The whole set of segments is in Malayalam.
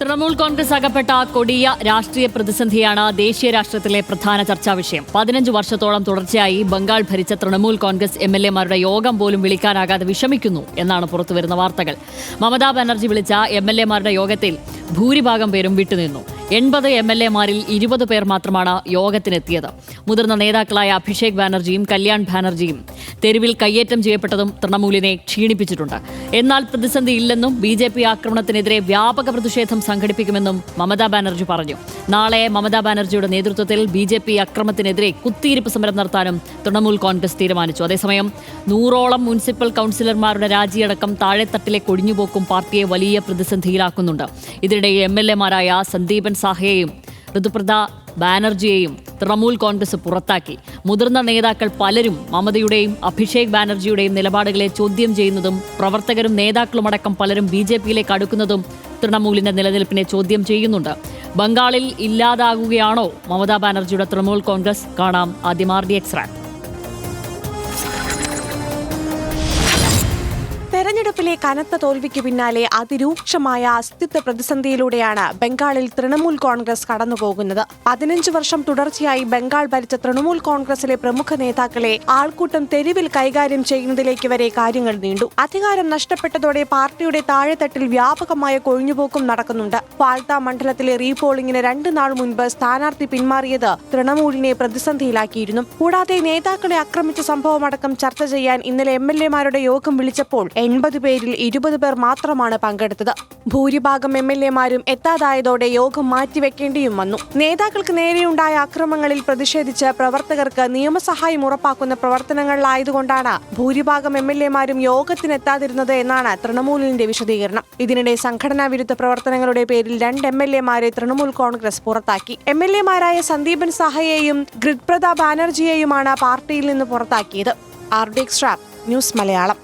തൃണമൂൽ കോൺഗ്രസ് അകപ്പെട്ട കൊടിയ രാഷ്ട്രീയ പ്രതിസന്ധിയാണ് ദേശീയ രാഷ്ട്രീയത്തിലെ പ്രധാന ചർച്ചാ വിഷയം. 15 വർഷത്തോളം തുടർച്ചയായി ബംഗാൾ ഭരിച്ച തൃണമൂൽ കോൺഗ്രസ് MLA-മാരുടെ യോഗം പോലും വിളിക്കാനാകാതെ വിഷമിക്കുന്നു എന്നാണ് പുറത്തുവരുന്ന വാർത്തകൾ. മമതാ ബാനർജി വിളിച്ച MLA-മാരുടെ യോഗത്തിൽ ഭൂരിഭാഗം പേരും വിട്ടുനിന്നു. 80 MLA-മാരിൽ 20 പേർ മാത്രമാണ് യോഗത്തിനെത്തിയത്. മുതിർന്ന നേതാക്കളായ അഭിഷേക് ബാനർജിയും കല്യാൺ ബാനർജിയും തെരുവിൽ കയ്യേറ്റം ചെയ്യപ്പെട്ടതും തൃണമൂലിനെ ക്ഷീണിപ്പിച്ചിട്ടുണ്ട്. എന്നാൽ പ്രതിസന്ധി ഇല്ലെന്നും BJP ആക്രമണത്തിനെതിരെ വ്യാപക പ്രതിഷേധം സംഘടിപ്പിക്കുമെന്നും മമതാ ബാനർജി പറഞ്ഞു. നാളെ മമതാ ബാനർജിയുടെ നേതൃത്വത്തിൽ BJP അക്രമത്തിനെതിരെ കുത്തിയിരിപ്പ് സമരം നടത്താനും തൃണമൂൽ കോൺഗ്രസ് തീരുമാനിച്ചു. അതേസമയം 100ഓളം മുനിസിപ്പൽ കൗൺസിലർമാരുടെ രാജിയടക്കം താഴെത്തട്ടിലെ കൊഴിഞ്ഞുപോക്കും പാർട്ടിയെ വലിയ പ്രതിസന്ധിയിലാക്കുന്നുണ്ട്. ഇതിനിടെ MLA-മാരായ സന്ദീപൻ സാഹയെയും ഋതുപ്രത ബാനർജിയെയും തൃണമൂൽ കോൺഗ്രസ് പുറത്താക്കി. മുതിർന്ന നേതാക്കൾ പലരും മമതയുടെയും അഭിഷേക് ബാനർജിയുടെയും നിലപാടുകളെ ചോദ്യം ചെയ്യുന്നതും പ്രവർത്തകരും നേതാക്കളുമടക്കം പലരും BJP-യിലേക്ക് അടുക്കുന്നതും തൃണമൂലിന്റെ നിലനിൽപ്പിനെ ചോദ്യം ചെയ്യുന്നുണ്ട്. ബംഗാളിൽ ഇല്ലാതാകുകയാണോ മമതാ ബാനർജിയുടെ തൃണമൂൽ കോൺഗ്രസ്? കാണാം ആദ്യം RDX റാപ്പ്. തെരഞ്ഞെടുപ്പിലെ കനത്ത തോൽവിക്ക് പിന്നാലെ അതിരൂക്ഷമായ അസ്തിത്വ പ്രതിസന്ധിയിലൂടെയാണ് ബംഗാളിൽ തൃണമൂൽ കോൺഗ്രസ് കടന്നുപോകുന്നത്. 15 വർഷം തുടർച്ചയായി ബംഗാൾ ഭരിച്ച തൃണമൂൽ കോൺഗ്രസിലെ പ്രമുഖ നേതാക്കളെ ആൾക്കൂട്ടം തെരുവിൽ കൈകാര്യം ചെയ്യുന്നതിലേക്ക് വരെ കാര്യങ്ങൾ നീണ്ടു. അധികാരം നഷ്ടപ്പെട്ടതോടെ പാർട്ടിയുടെ താഴെത്തട്ടിൽ വ്യാപകമായ കൊഴിഞ്ഞുപോക്കും നടക്കുന്നുണ്ട്. ഫാൽത്ത മണ്ഡലത്തിലെ റീപോളിംഗിന് 2 നാൾ മുൻപ് സ്ഥാനാർത്ഥി പിന്മാറിയത് തൃണമൂലിനെ പ്രതിസന്ധിയിലാക്കിയിരുന്നു. കൂടാതെ നേതാക്കളെ ആക്രമിച്ച സംഭവമടക്കം ചർച്ച ചെയ്യാൻ ഇന്നലെ MLA-മാരുടെ യോഗം വിളിച്ചപ്പോൾ 80 പേരിൽ 20 പേർ മാത്രമാണ് പങ്കെടുത്തത്. ഭൂരിഭാഗം MLA-മാരും എത്താതായതോടെ യോഗം മാറ്റിവെക്കേണ്ടിയും വന്നു. നേതാക്കൾക്ക് നേരെയുണ്ടായ അക്രമങ്ങളിൽ പ്രതിഷേധിച്ച് പ്രവർത്തകർക്ക് നിയമസഹായം ഉറപ്പാക്കുന്ന പ്രവർത്തനങ്ങളിലായതുകൊണ്ടാണ് ഭൂരിഭാഗം MLA-മാരും യോഗത്തിനെത്താതിരുന്നത് എന്നാണ് തൃണമൂലിന്റെ വിശദീകരണം. ഇതിനിടെ സംഘടനാ വിരുദ്ധ പ്രവർത്തനങ്ങളുടെ പേരിൽ 2 MLA-മാരെ തൃണമൂൽ കോൺഗ്രസ് പുറത്താക്കി. MLA-മാരായ സന്ദീപൻ സാഹയെയും ഋതുപ്രത ബാനർജിയെയുമാണ് പാർട്ടിയിൽ നിന്ന് പുറത്താക്കിയത്. RDX rap news Malayalam.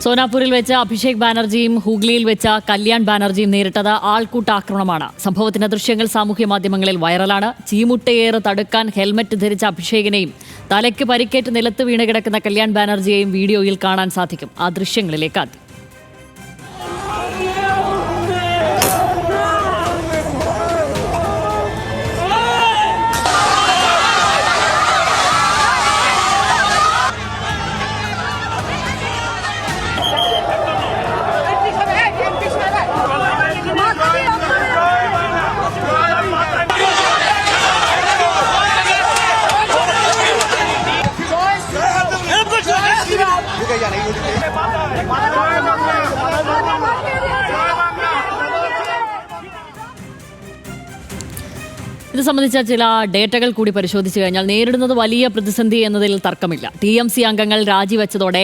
സോനാപൂരിൽ വെച്ച് അഭിഷേക് ബാനർജിയും ഹൂഗ്ലിയിൽ വെച്ച് കല്യാൺ ബാനർജിയും നേരിട്ടത് ആൾക്കൂട്ടാക്രമണമാണ്. സംഭവത്തിന്റെ ദൃശ്യങ്ങൾ സാമൂഹ്യ മാധ്യമങ്ങളിൽ വൈറലാണ്. ചീമുട്ടയേറ് തടുക്കാൻ ഹെൽമറ്റ് ധരിച്ച അഭിഷേകിനെയും തലയ്ക്ക് പരിക്കേറ്റ് നിലത്ത് വീണ് കിടക്കുന്ന കല്യാൺ ബാനർജിയെയും വീഡിയോയിൽ കാണാൻ സാധിക്കും. ആ ദൃശ്യങ്ങളിലേക്ക് ആദ്യം. ഇത് സംബന്ധിച്ച ചില ഡേറ്റകൾ കൂടി പരിശോധിച്ചു കഴിഞ്ഞാൽ നേരിടുന്നത് വലിയ പ്രതിസന്ധി എന്നതിൽ തർക്കമില്ല. TMC അംഗങ്ങൾ രാജിവെച്ചതോടെ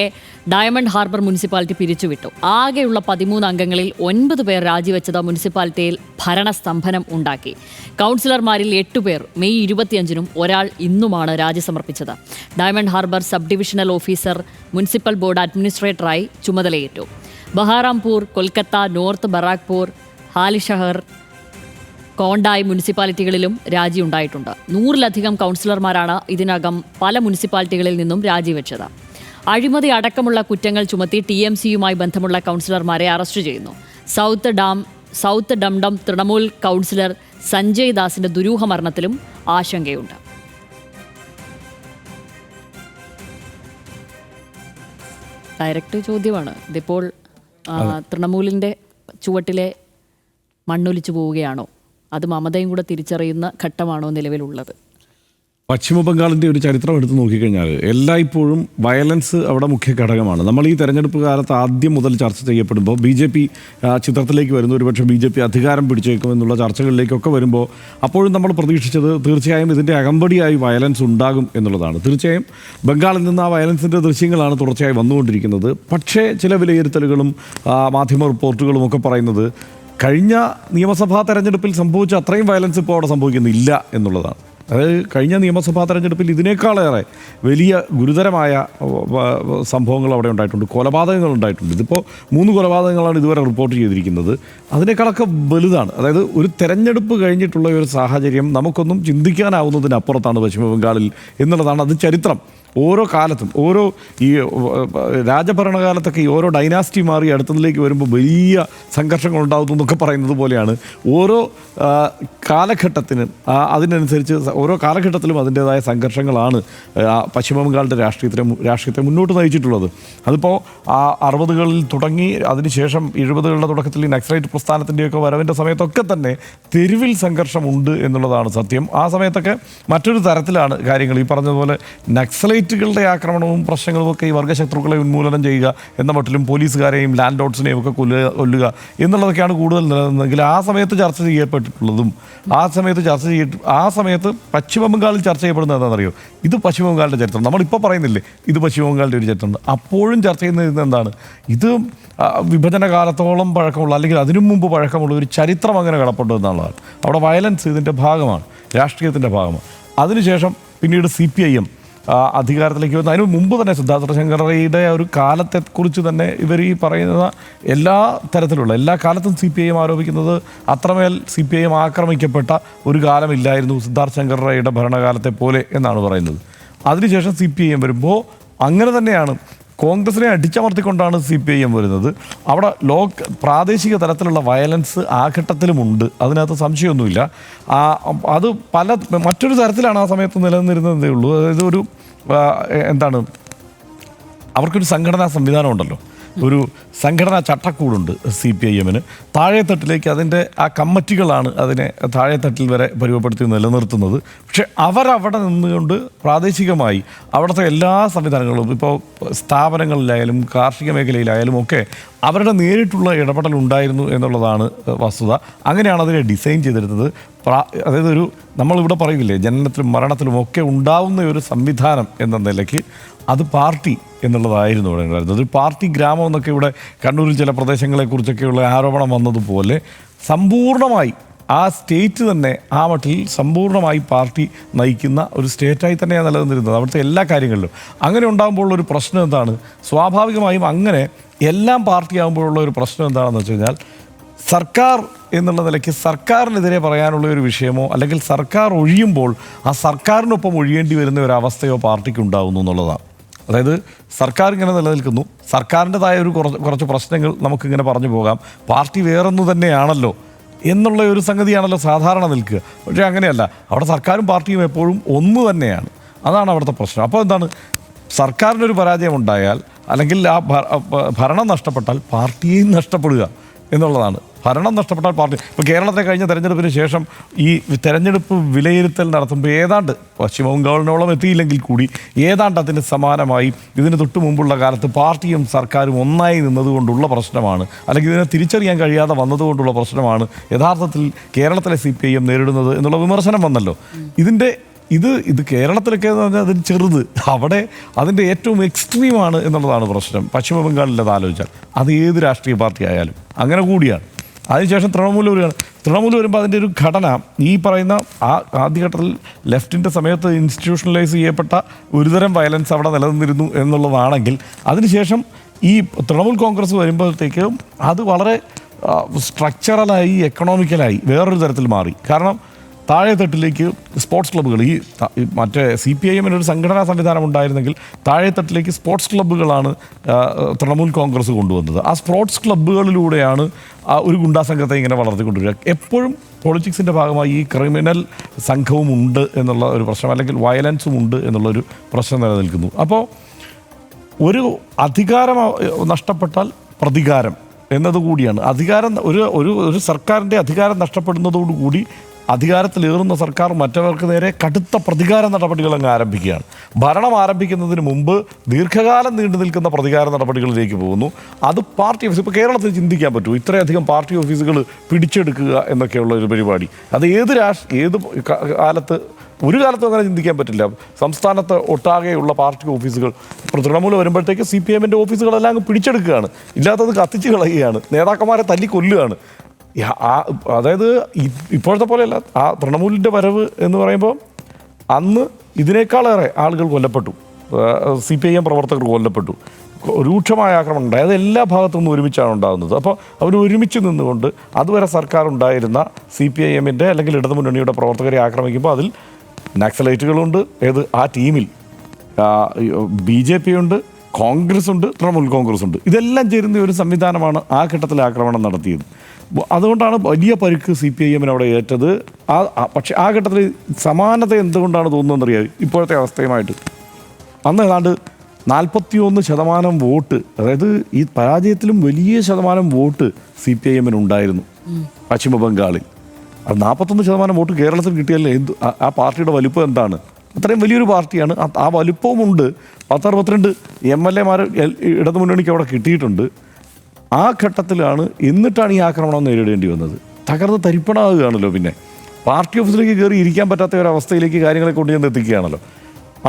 ഡയമണ്ട് ഹാർബർ മുനിസിപ്പാലിറ്റി പിരിച്ചുവിട്ടു. ആകെയുള്ള 13 അംഗങ്ങളിൽ 9 പേർ രാജിവെച്ചത് മുനിസിപ്പാലിറ്റിയിൽ ഭരണസ്തംഭനം ഉണ്ടാക്കി. കൗൺസിലർമാരിൽ 8 പേർ മെയ് 25-നും ഒരാൾ ഇന്നുമാണ് രാജി സമർപ്പിച്ചത്. Diamond harbour sub divisional officer municipal board അഡ്മിനിസ്ട്രേറ്ററായി ചുമതലയേറ്റു. ബഹാറാംപൂർ, കൊൽക്കത്ത, നോർത്ത് ബറാക്പൂർ, ഹാലിഷഹർ, കോണ്ടായ് മുനിസിപ്പാലിറ്റികളിലും രാജിയുണ്ടായിട്ടുണ്ട്. 100-ലധികം കൗൺസിലർമാരാണ് ഇതിനകം പല മുനിസിപ്പാലിറ്റികളിൽ നിന്നും രാജിവെച്ചത്. അഴിമതി അടക്കമുള്ള കുറ്റങ്ങൾ ചുമത്തി TMC-യുമായി ബന്ധമുള്ള കൗൺസിലർമാരെ അറസ്റ്റ് ചെയ്യുന്നു. സൗത്ത് ഡംഡം തൃണമൂൽ കൗൺസിലർ സഞ്ജയ് ദാസിന്റെ ദുരൂഹ മരണത്തിലും ആശങ്കയുണ്ട്. ഡയറക്റ്റ് ചോദ്യമാണ്. ഇതിപ്പോൾ തൃണമൂലിന്റെ ചുവട്ടിലെ മണ്ണൊലിച്ചു പോവുകയാണോ? അത് മമതയും കൂടെ തിരിച്ചറിയുന്ന ഘട്ടമാണോ നിലവിലുള്ളത്? പശ്ചിമ ബംഗാളിൻ്റെ ഒരു ചരിത്രം എടുത്ത് നോക്കിക്കഴിഞ്ഞാൽ എല്ലായ്പ്പോഴും വയലൻസ് അവിടെ മുഖ്യ ഘടകമാണ്. നമ്മൾ ഈ തെരഞ്ഞെടുപ്പ് കാലത്ത് ആദ്യം മുതൽ ചർച്ച ചെയ്യപ്പെടുമ്പോൾ BJP ചിത്രത്തിലേക്ക് വരുന്നു, ഒരുപക്ഷെ BJP അധികാരം പിടിച്ചേക്കും എന്നുള്ള ചർച്ചകളിലേക്കൊക്കെ വരുമ്പോൾ അപ്പോഴും നമ്മൾ പ്രതീക്ഷിച്ചത് തീർച്ചയായും ഇതിൻ്റെ അകമ്പടിയായി വയലൻസ് ഉണ്ടാകും എന്നുള്ളതാണ്. തീർച്ചയായും ബംഗാളിൽ നിന്ന് ആ വയലൻസിൻ്റെ ദൃശ്യങ്ങളാണ് തുടർച്ചയായി വന്നുകൊണ്ടിരിക്കുന്നത്. പക്ഷേ ചില വിലയിരുത്തലുകളും മാധ്യമ റിപ്പോർട്ടുകളും ഒക്കെ പറയുന്നത് കഴിഞ്ഞ നിയമസഭാ തെരഞ്ഞെടുപ്പിൽ സംഭവിച്ച അത്രയും വയലൻസ് ഇപ്പോൾ അവിടെ സംഭവിക്കുന്നില്ല എന്നുള്ളതാണ്. അതായത് കഴിഞ്ഞ നിയമസഭാ തെരഞ്ഞെടുപ്പിൽ ഇതിനേക്കാളേറെ വലിയ ഗുരുതരമായ സംഭവങ്ങൾ അവിടെ ഉണ്ടായിട്ടുണ്ട്, കൊലപാതകങ്ങൾ ഉണ്ടായിട്ടുണ്ട്. ഇതിപ്പോൾ 3 കൊലപാതകങ്ങളാണ് ഇതുവരെ റിപ്പോർട്ട് ചെയ്തിരിക്കുന്നത്. അതിനേക്കാളൊക്കെ വലുതാണ്. അതായത് ഒരു തെരഞ്ഞെടുപ്പ് കഴിഞ്ഞിട്ടുള്ള ഒരു സാഹചര്യം നമുക്കൊന്നും ചിന്തിക്കാനാവുന്നതിനപ്പുറത്താണ് പശ്ചിമ ബംഗാളിൽ എന്നുള്ളതാണ്. അത് ചരിത്രം ഓരോ കാലത്തും ഓരോ ഈ രാജഭരണകാലത്തൊക്കെ ഈ ഓരോ ഡൈനാസ്റ്റി മാറി അടുത്തതിലേക്ക് വരുമ്പോൾ വലിയ സംഘർഷങ്ങൾ ഉണ്ടാകുന്നു എന്നൊക്കെ പറയുന്നത് പോലെയാണ് ഓരോ കാലഘട്ടത്തിനും അതിനനുസരിച്ച് ഓരോ കാലഘട്ടത്തിലും അതിൻ്റേതായ സംഘർഷങ്ങളാണ് പശ്ചിമ ബംഗാളിൻ്റെ രാഷ്ട്രീയത്തെ മുന്നോട്ട് നയിച്ചിട്ടുള്ളത്. അതിപ്പോൾ 60കളിൽ തുടങ്ങി അതിനുശേഷം 70കളുടെ തുടക്കത്തിൽ ഈ നക്സലൈറ്റ് പ്രസ്ഥാനത്തിൻ്റെയൊക്കെ വരവിൻ്റെ സമയത്തൊക്കെ തന്നെ തെരുവിൽ സംഘർഷമുണ്ട് എന്നുള്ളതാണ് സത്യം. ആ സമയത്തൊക്കെ മറ്റൊരു തരത്തിലാണ് കാര്യങ്ങൾ. ഈ പറഞ്ഞതുപോലെ നക്സലൈറ്റുകളുടെ ആക്രമണവും പ്രശ്നങ്ങളും ഒക്കെ ഈ വർഗ്ഗശത്രുക്കളെ ഉന്മൂലനം ചെയ്യുക എന്ന മട്ടിലും പോലീസുകാരെയും ലാൻഡ് ലോഡ്സിനെയും ഒക്കെ കൊല്ലുക എന്നുള്ളതൊക്കെയാണ് കൂടുതൽ നിലനിന്നെങ്കിൽ ആ സമയത്ത് ചർച്ച ചെയ്യപ്പെട്ടിട്ടുള്ളതും ആ സമയത്ത് പശ്ചിമ ബംഗാളിൽ ചർച്ച ചെയ്യപ്പെടുന്നത് എന്താണെന്നറിയോ? ഇത് പശ്ചിമ ബംഗാളിൻ്റെ ചരിത്രം. നമ്മളിപ്പോൾ പറയുന്നില്ലേ ഇത് പശ്ചിമ ബംഗാളിൻ്റെ ഒരു ചരിത്രമുണ്ട്. അപ്പോഴും ചർച്ച ചെയ്യുന്നത് എന്താണ്? ഇത് വിഭജന കാലത്തോളം പഴക്കമുള്ള അല്ലെങ്കിൽ അതിനു മുമ്പ് പഴക്കമുള്ള ഒരു ചരിത്രം അങ്ങനെ കിടപ്പുണ്ട് എന്നുള്ളതാണ്. അവിടെ വയലൻസ് ഇതിൻ്റെ ഭാഗമാണ്, രാഷ്ട്രീയത്തിൻ്റെ ഭാഗമാണ്. അതിനുശേഷം പിന്നീട് CPIM അധികാരത്തിലേക്ക് വന്നു. അതിന് മുമ്പ് തന്നെ സിദ്ധാർത്ഥ ശങ്കറയുടെ ഒരു കാലത്തെക്കുറിച്ച് തന്നെ ഇവർ ഈ പറയുന്ന എല്ലാ കാലത്തും CPIM ആരോപിക്കുന്നത് അത്രമേൽ CPIM ആക്രമിക്കപ്പെട്ട ഒരു കാലമില്ലായിരുന്നു സിദ്ധാർത്ഥ ശങ്കറയുടെ ഭരണകാലത്തെ പോലെ എന്നാണ് പറയുന്നത്. അതിനുശേഷം CPIM വരുമ്പോൾ അങ്ങനെ തന്നെയാണ് കോൺഗ്രസിനെ അടിച്ചമർത്തിക്കൊണ്ടാണ് CPIM വരുന്നത്. അവിടെ പ്രാദേശിക തലത്തിലുള്ള വയലൻസ് ആ ഘട്ടത്തിലുമുണ്ട്, അതിനകത്ത് സംശയമൊന്നുമില്ല. അത് മറ്റൊരു തരത്തിലാണ് ആ സമയത്ത് നിലനിന്നിരുന്നതേ ഉള്ളൂ. അതായത് ഒരു എന്താണ്, അവർക്കൊരു സംഘടനാ സംവിധാനം ഉണ്ടല്ലോ, ഒരു സംഘടനാ ചട്ടക്കൂടുണ്ട് CPIM-ന്. താഴെത്തട്ടിലേക്ക് അതിൻ്റെ ആ കമ്മിറ്റികളാണ് അതിനെ താഴെത്തട്ടിൽ വരെ പരുവപ്പെടുത്തി നിലനിർത്തുന്നത്. പക്ഷെ അവരവിടെ നിന്നുകൊണ്ട് പ്രാദേശികമായി അവിടുത്തെ എല്ലാ സംവിധാനങ്ങളും ഇപ്പോൾ സ്ഥാപനങ്ങളിലായാലും കാർഷിക മേഖലയിലായാലും ഒക്കെ അവരുടെ നേരിട്ടുള്ള ഇടപെടൽ ഉണ്ടായിരുന്നു എന്നുള്ളതാണ് വസ്തുത. അങ്ങനെയാണ് അതിനെ ഡിസൈൻ ചെയ്തെടുത്തത്. അതായത് നമ്മളിവിടെ പറയുന്നില്ലേ, ജനനത്തിലും മരണത്തിലും ഒക്കെ ഉണ്ടാവുന്ന ഒരു സംവിധാനം എന്ന നിലയ്ക്ക് അത് പാർട്ടി എന്നുള്ളതായിരുന്നു ഇവിടെ ഉണ്ടായിരുന്നത്. ഒരു പാർട്ടി ഗ്രാമം എന്നൊക്കെ ഇവിടെ കണ്ണൂരിൽ ചില പ്രദേശങ്ങളെക്കുറിച്ചൊക്കെയുള്ള ആരോപണം വന്നതുപോലെ സമ്പൂർണ്ണമായി ആ സ്റ്റേറ്റ് തന്നെ ആ മട്ടിൽ സമ്പൂർണ്ണമായി പാർട്ടി നയിക്കുന്ന ഒരു സ്റ്റേറ്റായി തന്നെയാണ് നിലനിന്നിരുന്നത് അവിടുത്തെ എല്ലാ കാര്യങ്ങളിലും. അങ്ങനെ ഉണ്ടാകുമ്പോഴുള്ള ഒരു പ്രശ്നം എന്താണ്? സ്വാഭാവികമായും അങ്ങനെ എല്ലാം പാർട്ടി ആകുമ്പോഴുള്ള ഒരു പ്രശ്നം എന്താണെന്ന് വെച്ച് കഴിഞ്ഞാൽ, സർക്കാർ എന്നുള്ള നിലയ്ക്ക് സർക്കാരിനെതിരെ പറയാനുള്ള ഒരു വിഷയമോ അല്ലെങ്കിൽ സർക്കാർ ഒഴിയുമ്പോൾ ആ സർക്കാരിനൊപ്പം ഒഴിയേണ്ടി വരുന്ന ഒരു അവസ്ഥയോ പാർട്ടിക്ക് ഉണ്ടാകുന്നു എന്നുള്ളതാണ്. അതായത് സർക്കാർ ഇങ്ങനെ നിലനിൽക്കുന്നു, സർക്കാരിൻ്റെതായ കുറച്ച് പ്രശ്നങ്ങൾ നമുക്കിങ്ങനെ പറഞ്ഞു പോകാം, പാർട്ടി വേറൊന്നു തന്നെയാണല്ലോ എന്നുള്ള ഒരു സംഗതിയാണല്ലോ സാധാരണ നിൽക്കുക. പക്ഷേ അങ്ങനെയല്ല, അവിടെ സർക്കാരും പാർട്ടിയും എപ്പോഴും ഒന്ന് തന്നെയാണ്. അതാണ് അവിടുത്തെ പ്രശ്നം. അപ്പോൾ എന്താണ്, സർക്കാരിനൊരു പരാജയം ഉണ്ടായാൽ അല്ലെങ്കിൽ ആ ഭരണം നഷ്ടപ്പെട്ടാൽ പാർട്ടിയെയും നഷ്ടപ്പെടുക എന്നുള്ളതാണ്. ഭരണം നഷ്ടപ്പെട്ടാൽ പാർട്ടി. ഇപ്പോൾ കേരളത്തിലെ കഴിഞ്ഞ തെരഞ്ഞെടുപ്പിന് ശേഷം ഈ തെരഞ്ഞെടുപ്പ് വിലയിരുത്തൽ നടത്തുമ്പോൾ ഏതാണ്ട് പശ്ചിമ ബംഗാളിനോളം എത്തിയില്ലെങ്കിൽ കൂടി ഏതാണ്ട് അതിന് സമാനമായി ഇതിന് തൊട്ട് മുമ്പുള്ള കാലത്ത് പാർട്ടിയും സർക്കാരും ഒന്നായി നിന്നതുകൊണ്ടുള്ള പ്രശ്നമാണ്, അല്ലെങ്കിൽ ഇതിനെ തിരിച്ചറിയാൻ കഴിയാതെ വന്നതുകൊണ്ടുള്ള പ്രശ്നമാണ് യഥാർത്ഥത്തിൽ കേരളത്തിലെ CPIM നേരിടുന്നത് എന്നുള്ള വിമർശനം വന്നല്ലോ. ഇത് കേരളത്തിലൊക്കെ എന്ന് പറഞ്ഞാൽ അതിന് ചെറുത്, അവിടെ അതിൻ്റെ ഏറ്റവും എക്സ്ട്രീമാണ് എന്നുള്ളതാണ് പ്രശ്നം. പശ്ചിമ ബംഗാളിൽ അത് ആലോചിച്ചാൽ അത് ഏത് രാഷ്ട്രീയ പാർട്ടി ആയാലും അങ്ങനെ കൂടിയാണ്. അതിനുശേഷം തൃണമൂൽ വരുമ്പോൾ അതിൻ്റെ ഒരു ഘടന ഈ പറയുന്ന ആദ്യഘട്ടത്തിൽ ലെഫ്റ്റിൻ്റെ സമയത്ത് ഇൻസ്റ്റിറ്റ്യൂഷണലൈസ് ചെയ്യപ്പെട്ട ഒരുതരം വയലൻസ് അവിടെ നിലനിന്നിരുന്നു എന്നുള്ളതാണെങ്കിൽ അതിനുശേഷം ഈ തൃണമൂൽ കോൺഗ്രസ് വരുമ്പോഴത്തേക്ക് അത് വളരെ സ്ട്രക്ചറലായി എക്കണോമിക്കലായി വേറൊരു തരത്തിൽ മാറി. കാരണം താഴെത്തട്ടിലേക്ക് സ്പോർട്സ് ക്ലബ്ബുകൾ, ഈ മറ്റേ CPIM-ന് ഒരു സംഘടനാ സംവിധാനം ഉണ്ടായിരുന്നെങ്കിൽ താഴെത്തട്ടിലേക്ക് സ്പോർട്സ് ക്ലബ്ബുകളാണ് തൃണമൂൽ കോൺഗ്രസ് കൊണ്ടുവന്നത്. ആ സ്പോർട്സ് ക്ലബ്ബുകളിലൂടെയാണ് ഒരു ഗുണ്ടാസംഘത്തെ ഇങ്ങനെ വളർത്തിക്കൊണ്ടുവരിക. എപ്പോഴും പൊളിറ്റിക്സിൻ്റെ ഭാഗമായി ഈ ക്രിമിനൽ സംഘവും ഉണ്ട് എന്നുള്ള ഒരു പ്രശ്നം, അല്ലെങ്കിൽ വയലൻസും ഉണ്ട് എന്നുള്ളൊരു പ്രശ്നം നിലനിൽക്കുന്നു. അപ്പോൾ ഒരു അധികാരം നഷ്ടപ്പെട്ടാൽ പ്രതികാരം എന്നതുകൂടിയാണ്. ഒരു സർക്കാരിൻ്റെ അധികാരം നഷ്ടപ്പെടുന്നതോടുകൂടി അധികാരത്തിലേറുന്ന സർക്കാർ മറ്റവർക്ക് നേരെ കടുത്ത പ്രതികാര നടപടികൾ അങ്ങ് ആരംഭിക്കുകയാണ്. ഭരണം ആരംഭിക്കുന്നതിന് മുമ്പ് ദീർഘകാലം നീണ്ടു നിൽക്കുന്ന പ്രതികാര നടപടികളിലേക്ക് പോകുന്നു. അത് പാർട്ടി ഓഫീസ്, ഇപ്പോൾ കേരളത്തിൽ ചിന്തിക്കാൻ പറ്റുമോ ഇത്രയധികം പാർട്ടി ഓഫീസുകൾ പിടിച്ചെടുക്കുക എന്നൊക്കെയുള്ള ഒരു പരിപാടി? അത് ഏത് കാലത്ത്, ഒരു കാലത്തും അങ്ങനെ ചിന്തിക്കാൻ പറ്റില്ല. സംസ്ഥാനത്ത് ഒട്ടാകെയുള്ള പാർട്ടി ഓഫീസുകൾ ഇപ്പോൾ തൃണമൂൽ വരുമ്പോഴത്തേക്ക് CPIM-ൻ്റെ ഓഫീസുകളെല്ലാം അങ്ങ് പിടിച്ചെടുക്കുകയാണ്, ഇല്ലാത്തത് കത്തിച്ച് കളയുകയാണ്, നേതാക്കന്മാരെ തല്ലിക്കൊല്ലുകയാണ്. അതായത് ഇപ്പോഴത്തെ പോലെയല്ല. ആ തൃണമൂലിൻ്റെ വരവ് എന്ന് പറയുമ്പോൾ അന്ന് ഇതിനേക്കാളേറെ ആളുകൾ കൊല്ലപ്പെട്ടു. CPIM പ്രവർത്തകർ കൊല്ലപ്പെട്ടു. രൂക്ഷമായ ആക്രമണം ഉണ്ടായി. അത് എല്ലാ ഭാഗത്തു നിന്നും ഒരുമിച്ചാണ് ഉണ്ടാകുന്നത്. അപ്പോൾ അവർ ഒരുമിച്ച് നിന്നുകൊണ്ട് അതുവരെ സർക്കാർ ഉണ്ടായിരുന്ന CPIMൻ്റെ അല്ലെങ്കിൽ ഇടതുമുന്നണിയുടെ പ്രവർത്തകരെ ആക്രമിക്കുമ്പോൾ അതിൽ നക്സലൈറ്റുകളുണ്ട്. ആ ടീമിൽ BJP ഉണ്ട്, കോൺഗ്രസ് ഉണ്ട്, തൃണമൂൽ കോൺഗ്രസ് ഉണ്ട്. ഇതെല്ലാം ചേരുന്ന ഒരു സംവിധാനമാണ് ആ ഘട്ടത്തിൽ ആക്രമണം നടത്തിയത്. അതുകൊണ്ടാണ് വലിയ പരുക്ക് CPIMന് അവിടെ ഏറ്റത്. പക്ഷേ ആ ഘട്ടത്തിൽ സമാനത എന്തുകൊണ്ടാണ് തോന്നുന്നതെന്നറിയാം ഇപ്പോഴത്തെ അവസ്ഥയുമായിട്ട്. അന്ന് ഏതാണ്ട് 41% വോട്ട്, അതായത് ഈ പരാജയത്തിലും വലിയ ശതമാനം വോട്ട് CPIMന് ഉണ്ടായിരുന്നു പശ്ചിമ ബംഗാളിൽ. അത് 41% വോട്ട് കേരളത്തിൽ കിട്ടിയാലേ ആ പാർട്ടിയുടെ വലുപ്പം എന്താണ്? അത്രയും വലിയൊരു പാർട്ടിയാണ്. ആ വലുപ്പവുമുണ്ട്. 10-62 MLA ഇടതുമുന്നണിക്ക് അവിടെ കിട്ടിയിട്ടുണ്ട്. ആ ഘട്ടത്തിലാണ് എന്നിട്ടാണ് ഈ ആക്രമണം നേരിടേണ്ടി വന്നത്. തകർന്ന് തരിപ്പണമാകുകയാണല്ലോ. പിന്നെ പാർട്ടി ഓഫീസിലേക്ക് കയറി ഇരിക്കാൻ പറ്റാത്ത ഒരവസ്ഥയിലേക്ക് കാര്യങ്ങളെ കൊണ്ടുചെന്ന് എത്തിക്കുകയാണല്ലോ.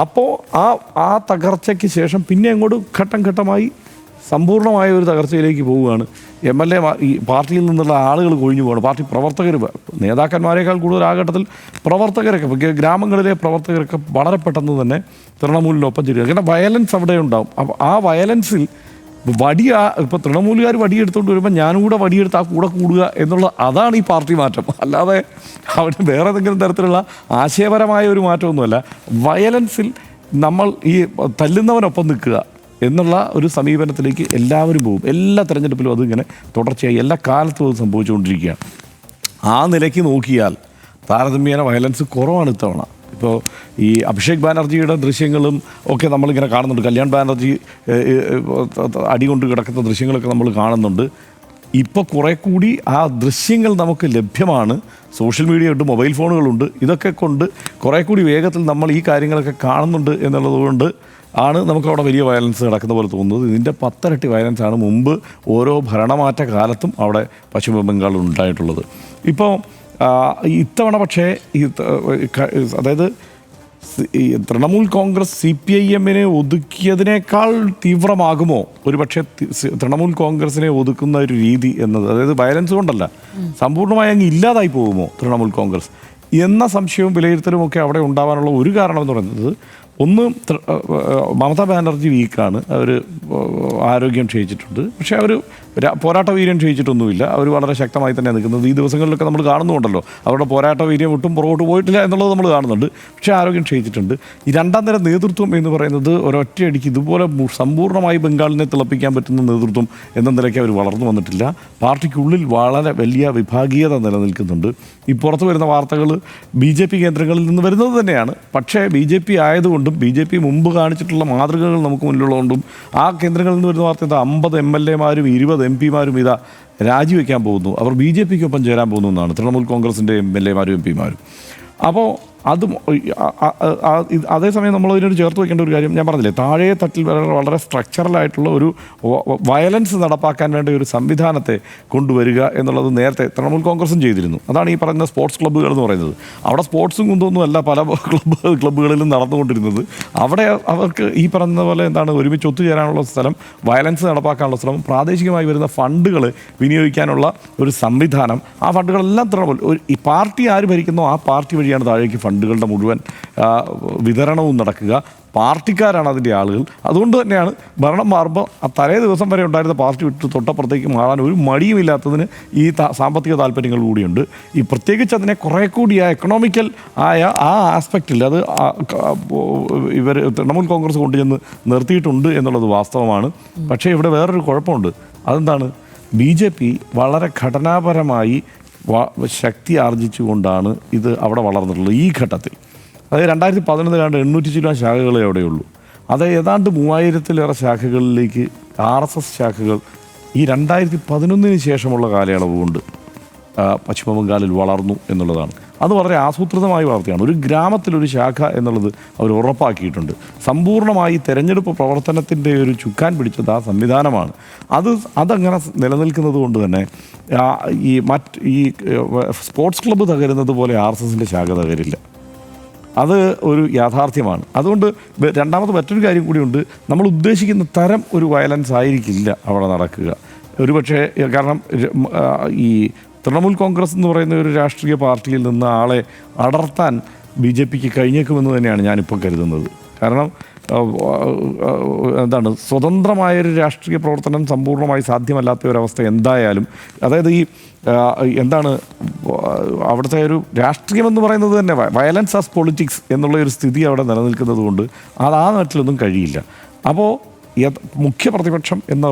അപ്പോൾ ആ തകർച്ചയ്ക്ക് ശേഷം പിന്നെ അങ്ങോട്ട് ഘട്ടം ഘട്ടമായി സമ്പൂർണ്ണമായ ഒരു തകർച്ചയിലേക്ക് പോവുകയാണ്. MLA ഈ പാർട്ടിയിൽ നിന്നുള്ള ആളുകൾ കൊഴിഞ്ഞു പോകണം. പാർട്ടി പ്രവർത്തകർ, നേതാക്കന്മാരെക്കാൾ കൂടുതൽ ആ ഘട്ടത്തിൽ പ്രവർത്തകരൊക്കെ, ഗ്രാമങ്ങളിലെ പ്രവർത്തകരൊക്കെ വളരെ പെട്ടെന്ന് തന്നെ തൃണമൂലിനൊപ്പം ചേരുക. കാരണം വയലൻസ് അവിടെ ഉണ്ടാവും. അപ്പോൾ ആ വയലൻസിൽ ഇപ്പോൾ തൃണമൂലുകാർ വടിയെടുത്തുകൊണ്ട് വരുമ്പോൾ ഞാനും കൂടെ വടിയെടുത്ത് ആ കൂടെ കൂടുക എന്നുള്ള അതാണ് ഈ പാർട്ടി മാറ്റം. അല്ലാതെ അവിടെ വേറെ ഏതെങ്കിലും തരത്തിലുള്ള ആശയപരമായ ഒരു മാറ്റമൊന്നുമല്ല. വയലൻസിൽ നമ്മൾ ഈ തല്ലുന്നവനൊപ്പം നിൽക്കുക എന്നുള്ള ഒരു സമീപനത്തിലേക്ക് എല്ലാവരും പോകും. എല്ലാ തെരഞ്ഞെടുപ്പിലും അതിങ്ങനെ തുടർച്ചയായി എല്ലാ കാലത്തും അത് സംഭവിച്ചുകൊണ്ടിരിക്കുകയാണ്. ആ നിലയ്ക്ക് നോക്കിയാൽ താരതമ്യേന വയലൻസ് കുറവാണ് ഇത്തവണ. ഇപ്പോൾ ഈ അഭിഷേക് ബാനർജിയുടെ ദൃശ്യങ്ങളും ഒക്കെ നമ്മളിങ്ങനെ കാണുന്നുണ്ട്. കല്യാൺ ബാനർജി അടികൊണ്ട് കിടക്കുന്ന ദൃശ്യങ്ങളൊക്കെ നമ്മൾ കാണുന്നുണ്ട്. ഇപ്പോൾ കുറേ കൂടി ആ ദൃശ്യങ്ങൾ നമുക്ക് ലഭ്യമാണ്. സോഷ്യൽ മീഡിയ ഉണ്ട്, മൊബൈൽ ഫോണുകളുണ്ട്. ഇതൊക്കെ കൊണ്ട് കുറേ കൂടി വേഗത്തിൽ നമ്മൾ ഈ കാര്യങ്ങളൊക്കെ കാണുന്നുണ്ട് എന്നുള്ളതുകൊണ്ട് ആണ് നമുക്കവിടെ വലിയ വയലൻസ് നടക്കുന്ന പോലെ തോന്നുന്നത്. ഇതിൻ്റെ 10 ഇരട്ടി വയലൻസാണ് മുമ്പ് ഓരോ ഭരണമാറ്റ കാലത്തും അവിടെ പശ്ചിമ ബംഗാളിൽ ഉണ്ടായിട്ടുള്ളത്. ഇപ്പോൾ ഇത്തവണ പക്ഷേ അതായത് ഈ തൃണമൂൽ കോൺഗ്രസ് CPIMനെ ഒതുക്കിയതിനേക്കാൾ തീവ്രമാകുമോ ഒരുപക്ഷെ തൃണമൂൽ കോൺഗ്രസിനെ ഒതുക്കുന്ന ഒരു രീതി എന്നത്? അതായത് വയലൻസ് കൊണ്ടല്ല, സമ്പൂർണ്ണമായി അങ്ങ് ഇല്ലാതായി പോകുമോ തൃണമൂൽ കോൺഗ്രസ് എന്ന സംശയവും വിലയിരുത്തലും ഒക്കെ അവിടെ ഉണ്ടാവാനുള്ള ഒരു കാരണം എന്ന് പറയുന്നത്, ഒന്ന് മമതാ ബാനർജി വീക്കാണ്. അവർ ആരോഗ്യം ക്ഷയിച്ചിട്ടുണ്ട്. പക്ഷേ അവർ പോരാട്ട വീര്യം ക്ഷയിച്ചിട്ടൊന്നുമില്ല. അവർ വളരെ ശക്തമായി തന്നെ നിൽക്കുന്നത് ഈ ദിവസങ്ങളിലൊക്കെ നമ്മൾ കാണുന്നുണ്ടല്ലോ. അവരുടെ പോരാട്ട വീര്യം ഒട്ടും പുറകോട്ട് പോയിട്ടില്ല എന്നുള്ളത് നമ്മൾ കാണുന്നുണ്ട്. പക്ഷേ ആരോഗ്യം ക്ഷയിച്ചിട്ടുണ്ട്. ഈ രണ്ടാം തരം നേതൃത്വം എന്ന് പറയുന്നത് ഒരൊറ്റയടിക്ക് ഇതുപോലെ സമ്പൂർണ്ണമായി ബംഗാളിനെ തിളപ്പിക്കാൻ പറ്റുന്ന നേതൃത്വം എന്ന നിലയ്ക്ക് അവർ വളർന്നു വന്നിട്ടില്ല. പാർട്ടിക്കുള്ളിൽ വളരെ വലിയ വിഭാഗീയത നിലനിൽക്കുന്നുണ്ട്. ഈ പുറത്തു വരുന്ന വാർത്തകൾ BJP കേന്ദ്രങ്ങളിൽ നിന്ന് വരുന്നത് തന്നെയാണ്. പക്ഷേ BJP ആയതുകൊണ്ടും BJP മുമ്പ് കാണിച്ചിട്ടുള്ള മാതൃകകൾ നമുക്ക് മുന്നിലുള്ളതുകൊണ്ടും ആ കേന്ദ്രങ്ങളിൽ നിന്ന് വരുന്ന വാർത്ത 50 MLA-മാരും 20 MP-മാരും ഇതാ രാജിവെക്കാൻ പോകുന്നു, അവർ BJPക്കൊപ്പം ചേരാൻ പോകുന്നു എന്നാണ് തൃണമൂൽ കോൺഗ്രസിൻ്റെ MLA-മാരും MP-മാരും. അപ്പോൾ അതും അതേസമയം നമ്മൾ ഇതിനോട് ചേർത്ത് വയ്ക്കേണ്ട ഒരു കാര്യം, ഞാൻ പറഞ്ഞില്ലേ, താഴെ തട്ടിൽ വളരെ സ്ട്രക്ചറലായിട്ടുള്ള ഒരു വയലൻസ് നടപ്പാക്കാൻ വേണ്ട ഒരു സംവിധാനത്തെ കൊണ്ടുവരിക എന്നുള്ളത് നേരത്തെ തൃണമൂൽ കോൺഗ്രസും ചെയ്തിരുന്നു. അതാണ് ഈ പറയുന്ന സ്പോർട്സ് ക്ലബ്ബുകൾ എന്ന് പറയുന്നത്. അവിടെ സ്പോർട്സും കുന്തമൊന്നുമല്ല പല ക്ലബ്ബുകളിലും നടന്നുകൊണ്ടിരുന്നത്. അവിടെ അവർക്ക് ഈ പറയുന്ന പോലെ എന്താണ് ഒരുമിച്ച് ഒത്തുചേരാനുള്ള സ്ഥലം, വയലൻസ് നടപ്പാക്കാനുള്ള ശ്രമം, പ്രാദേശികമായി വരുന്ന ഫണ്ടുകൾ വിനിയോഗിക്കാനുള്ള ഒരു സംവിധാനം, ആ ഫണ്ടുകളെല്ലാം തൃണമൂൽ ഈ പാർട്ടി ആര് ഭരിക്കുന്നോ ആ പാർട്ടി വഴിയാണ് താഴേക്ക് ഫണ്ടുകളുടെ മുഴുവൻ വിതരണവും നടക്കുക. പാർട്ടിക്കാരാണ് അതിൻ്റെ ആളുകൾ. അതുകൊണ്ട് തന്നെയാണ് ഭരണം മാറുമ്പോൾ തലേ ദിവസം വരെ ഉണ്ടായിരുന്ന പാർട്ടി വിട്ട് തൊട്ടപ്പുറത്തേക്ക് മാറാൻ ഒരു മടിയുമില്ലാത്തതിന് ഈ സാമ്പത്തിക താല്പര്യങ്ങൾ കൂടിയുണ്ട്. ഈ പ്രത്യേകിച്ച് അതിനെ കുറേ കൂടി എക്കണോമിക്കൽ ആയ ആ ആസ്പെക്റ്റിൽ അത് ഇവർ തൃണമൂൽ കോൺഗ്രസ് കൊണ്ടുചെന്ന് നിർത്തിയിട്ടുണ്ട് എന്നുള്ളത് വാസ്തവമാണ്. പക്ഷേ ഇവിടെ വേറൊരു കുഴപ്പമുണ്ട്. അതെന്താണ്? BJP വളരെ ഘടനാപരമായി ശക്തി ആർജിച്ചുകൊണ്ടാണ് ഇത് അവിടെ വളർന്നിട്ടുള്ളത് ഈ ഘട്ടത്തിൽ. അതായത് 2011 കണ്ട് 800 ചില ശാഖകളെ അവിടെയുള്ളൂ. അത് ഏതാണ്ട് 3000-ലേറെ ശാഖകളിലേക്ക് RSS ശാഖകൾ ഈ 2011 ശേഷമുള്ള കാലയളവ് കൊണ്ട് പശ്ചിമ ബംഗാളിൽ വളർന്നു എന്നുള്ളതാണ്. അത് വളരെ ആസൂത്രിതമായ വാർത്തയാണ്. ഒരു ഗ്രാമത്തിലൊരു ശാഖ എന്നുള്ളത് അവർ ഉറപ്പാക്കിയിട്ടുണ്ട്. സമ്പൂർണ്ണമായി തെരഞ്ഞെടുപ്പ് പ്രവർത്തനത്തിൻ്റെ ഒരു ചുക്കാൻ പിടിച്ചത് ആ സംവിധാനമാണ്. അതങ്ങനെ നിലനിൽക്കുന്നത് കൊണ്ട് തന്നെ ഈ സ്പോർട്സ് ക്ലബ്ബ് തകരുന്നത് പോലെ RSSൻ്റെ ശാഖ തകരില്ല. അത് ഒരു യാഥാർത്ഥ്യമാണ്. അതുകൊണ്ട് രണ്ടാമത് മറ്റൊരു കാര്യം കൂടിയുണ്ട്. നമ്മൾ ഉദ്ദേശിക്കുന്ന തരം ഒരു വയലൻസ് ആയിരിക്കില്ല അവിടെ നടക്കുക ഒരുപക്ഷെ. കാരണം ഈ തൃണമൂൽ കോൺഗ്രസ് എന്ന് പറയുന്ന ഒരു രാഷ്ട്രീയ പാർട്ടിയിൽ നിന്ന് ആളെ അടർത്താൻ BJPക്ക് കഴിഞ്ഞേക്കുമെന്ന് തന്നെയാണ് ഞാനിപ്പോൾ കരുതുന്നത്. കാരണം എന്താണ്, സ്വതന്ത്രമായൊരു രാഷ്ട്രീയ പ്രവർത്തനം സമ്പൂർണ്ണമായി സാധ്യമല്ലാത്ത ഒരവസ്ഥ എന്തായാലും, അതായത് ഈ എന്താണ് അവിടുത്തെ ഒരു രാഷ്ട്രീയമെന്ന് പറയുന്നത് തന്നെ വയലൻസ് ആസ് പൊളിറ്റിക്സ് എന്നുള്ള ഒരു സ്ഥിതി അവിടെ നിലനിൽക്കുന്നത് കൊണ്ട് അത് ആ നാട്ടിലൊന്നും കഴിയില്ല. അപ്പോൾ മുഖ്യ പ്രതിപക്ഷം എന്ന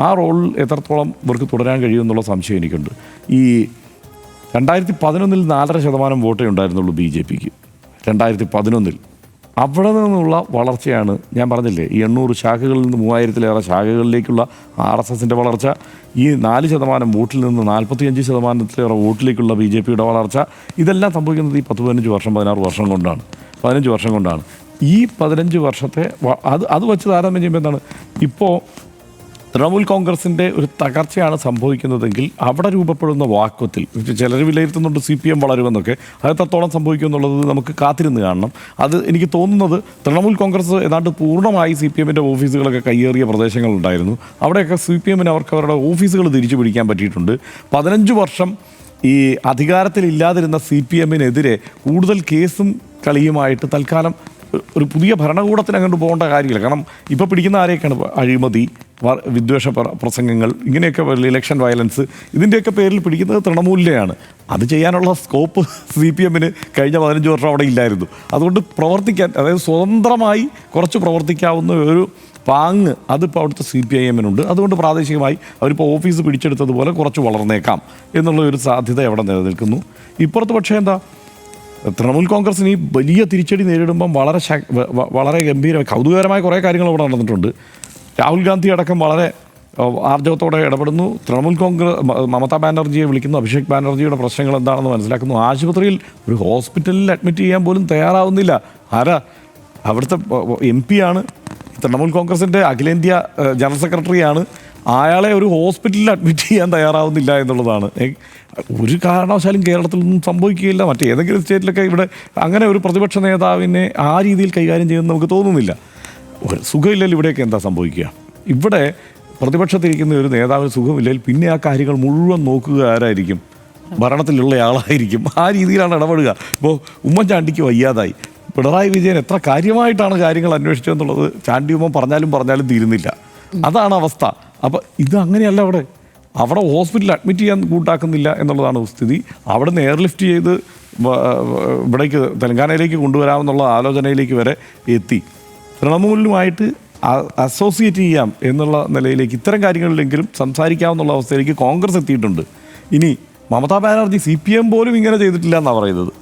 ആ റോൾ എത്രത്തോളം ഇവർക്ക് തുടരാൻ കഴിയുമെന്നുള്ള സംശയം എനിക്കുണ്ട്. ഈ 2011 4.5% വോട്ടേ ഉണ്ടായിരുന്നുള്ളൂ BJPക്ക്. 2011 അവിടെ നിന്നുള്ള വളർച്ചയാണ് ഞാൻ പറഞ്ഞില്ലേ, ഈ 800 ശാഖകളിൽ നിന്ന് 3000-ലേറെ ശാഖകളിലേക്കുള്ള RSSൻ്റെ വളർച്ച, ഈ 4% വോട്ടിൽ നിന്ന് 45%-ലേറെ വോട്ടിലേക്കുള്ള BJPയുടെ വളർച്ച, ഇതെല്ലാം സംഭവിക്കുന്നത് ഈ 10-15 വർഷം 16 വർഷം കൊണ്ടാണ്, 15 വർഷം കൊണ്ടാണ്. ഈ 15 വർഷത്തെ അത് വെച്ച് താരതമ്യം ചെയ്യുമ്പോൾ എന്താണ്, ഇപ്പോൾ തൃണമൂൽ കോൺഗ്രസിൻ്റെ ഒരു തകർച്ചയാണ് സംഭവിക്കുന്നതെങ്കിൽ അവിടെ രൂപപ്പെടുന്ന വാക്വത്തിൽ ചിലർ വിലയിരുത്തുന്നുണ്ട് CPM വളരുമെന്നൊക്കെ. അത് എത്രത്തോളം സംഭവിക്കും എന്നുള്ളത് നമുക്ക് കാത്തിരുന്ന് കാണണം. അത് എനിക്ക് തോന്നുന്നത് തൃണമൂൽ കോൺഗ്രസ് ഏതാണ്ട് പൂർണ്ണമായി CPMൻ്റെ ഓഫീസുകളൊക്കെ കയ്യേറിയ പ്രദേശങ്ങളുണ്ടായിരുന്നു. അവിടെയൊക്കെ CPMന് അവരുടെ ഓഫീസുകൾ തിരിച്ചു പിടിക്കാൻ പറ്റിയിട്ടുണ്ട്. 15 വർഷം ഈ അധികാരത്തിലില്ലാതിരുന്ന CPMനെതിരെ കൂടുതൽ കേസും കളിയുമായിട്ട് തൽക്കാലം ഒരു പുതിയ ഭരണകൂടത്തിന് അങ്ങോട്ട് പോകേണ്ട കാര്യമില്ല. കാരണം ഇപ്പോൾ പിടിക്കുന്ന ആരെയൊക്കെയാണ്, അഴിമതി, വിദ്വേഷ പ്രസംഗങ്ങൾ, ഇങ്ങനെയൊക്കെ ഇലക്ഷൻ വയലൻസ്, ഇതിൻ്റെയൊക്കെ പേരിൽ പിടിക്കുന്നത് തൃണമൂലിനെയാണ്. അത് ചെയ്യാനുള്ള സ്കോപ്പ് CPMന് കഴിഞ്ഞ 15 വർഷം അവിടെ ഇല്ലായിരുന്നു. അതുകൊണ്ട് പ്രവർത്തിക്കാൻ, അതായത് സ്വതന്ത്രമായി കുറച്ച് പ്രവർത്തിക്കാവുന്ന ഒരു പാങ്ങ് അതിപ്പോൾ അവിടുത്തെ CPIMനുണ്ട്. അതുകൊണ്ട് പ്രാദേശികമായി അവരിപ്പോൾ ഓഫീസ് പിടിച്ചെടുത്തതുപോലെ കുറച്ച് വളർന്നേക്കാം എന്നുള്ള ഒരു സാധ്യത അവിടെ നിലനിൽക്കുന്നു. ഇപ്പുറത്ത് പക്ഷേ എന്താ, തൃണമൂൽ കോൺഗ്രസിന് ഈ വലിയ തിരിച്ചടി നേരിടുമ്പം വളരെ ഗംഭീരമായി കൗതുകകരമായ കുറേ കാര്യങ്ങൾ അവിടെ നടന്നിട്ടുണ്ട്. രാഹുൽ ഗാന്ധി അടക്കം വളരെ ആർജവത്തോടെ ഇടപെടുന്നു. തൃണമൂൽ കോൺഗ്രസ് മമതാ ബാനർജിയെ വിളിക്കുന്നു, അഭിഷേക് ബാനർജിയുടെ പ്രശ്നങ്ങൾ എന്താണെന്ന് മനസ്സിലാക്കുന്നു. ആശുപത്രിയിൽ ഒരു ഹോസ്പിറ്റലിൽ അഡ്മിറ്റ് ചെയ്യാൻ പോലും തയ്യാറാവുന്നില്ല. ആരാ? അവിടുത്തെ MP ആണ്, തൃണമൂൽ കോൺഗ്രസിൻ്റെ അഖിലേന്ത്യാ ജനറൽ സെക്രട്ടറിയാണ്. അയാളെ ഒരു ഹോസ്പിറ്റലിൽ അഡ്മിറ്റ് ചെയ്യാൻ തയ്യാറാവുന്നില്ല എന്നുള്ളതാണ്. ഒരു കാരണവശാലും കേരളത്തിലൊന്നും സംഭവിക്കുകയില്ല. മറ്റേതെങ്കിലും സ്റ്റേറ്റിലൊക്കെ ഇവിടെ അങ്ങനെ ഒരു പ്രതിപക്ഷ നേതാവിനെ ആ രീതിയിൽ കൈകാര്യം ചെയ്യുമെന്ന് നമുക്ക് തോന്നുന്നില്ല. ഒരു സുഖമില്ലെങ്കിൽ ഇവിടെയൊക്കെ എന്താ സംഭവിക്കുക? ഇവിടെ പ്രതിപക്ഷത്തിരിക്കുന്ന ഒരു നേതാവിന് സുഖമില്ലെങ്കിൽ പിന്നെ ആ കാര്യങ്ങൾ മുഴുവൻ നോക്കുക ആരായിരിക്കും? ഭരണത്തിലുള്ള ആളായിരിക്കും. ആ രീതിയിലാണ് ഇടപെടുക. ഇപ്പോൾ ഉമ്മൻചാണ്ടിക്ക് വയ്യാതായി, പിണറായി വിജയൻ എത്ര കാര്യമായിട്ടാണ് കാര്യങ്ങൾ അന്വേഷിച്ചതെന്നുള്ളത് ചാണ്ടി ഉമ്മൻ പറഞ്ഞാലും തീരുന്നില്ല. അതാണ് അവസ്ഥ. അപ്പോൾ ഇത് അങ്ങനെയല്ല. അവിടെ ഹോസ്പിറ്റലിൽ അഡ്മിറ്റ് ചെയ്യാൻ കൂട്ടാക്കുന്നില്ല എന്നുള്ളതാണ് സ്ഥിതി. അവിടെ നിന്ന് എയർലിഫ്റ്റ് ചെയ്ത് ഇവിടേക്ക് തെലങ്കാനയിലേക്ക് കൊണ്ടുവരാമെന്നുള്ള ആലോചനയിലേക്ക് വരെ എത്തി. തൃണമൂലിനുമായിട്ട് അസോസിയേറ്റ് ചെയ്യാം എന്നുള്ള നിലയിലേക്ക് ഇത്തരം കാര്യങ്ങളിലെങ്കിലും സംസാരിക്കാമെന്നുള്ള അവസ്ഥയിലേക്ക് കോൺഗ്രസ് എത്തിയിട്ടുണ്ട്. ഇനി മമതാ ബാനർജി CPM പോലും ഇങ്ങനെ ചെയ്തിട്ടില്ല എന്നാണ് പറയുന്നത്.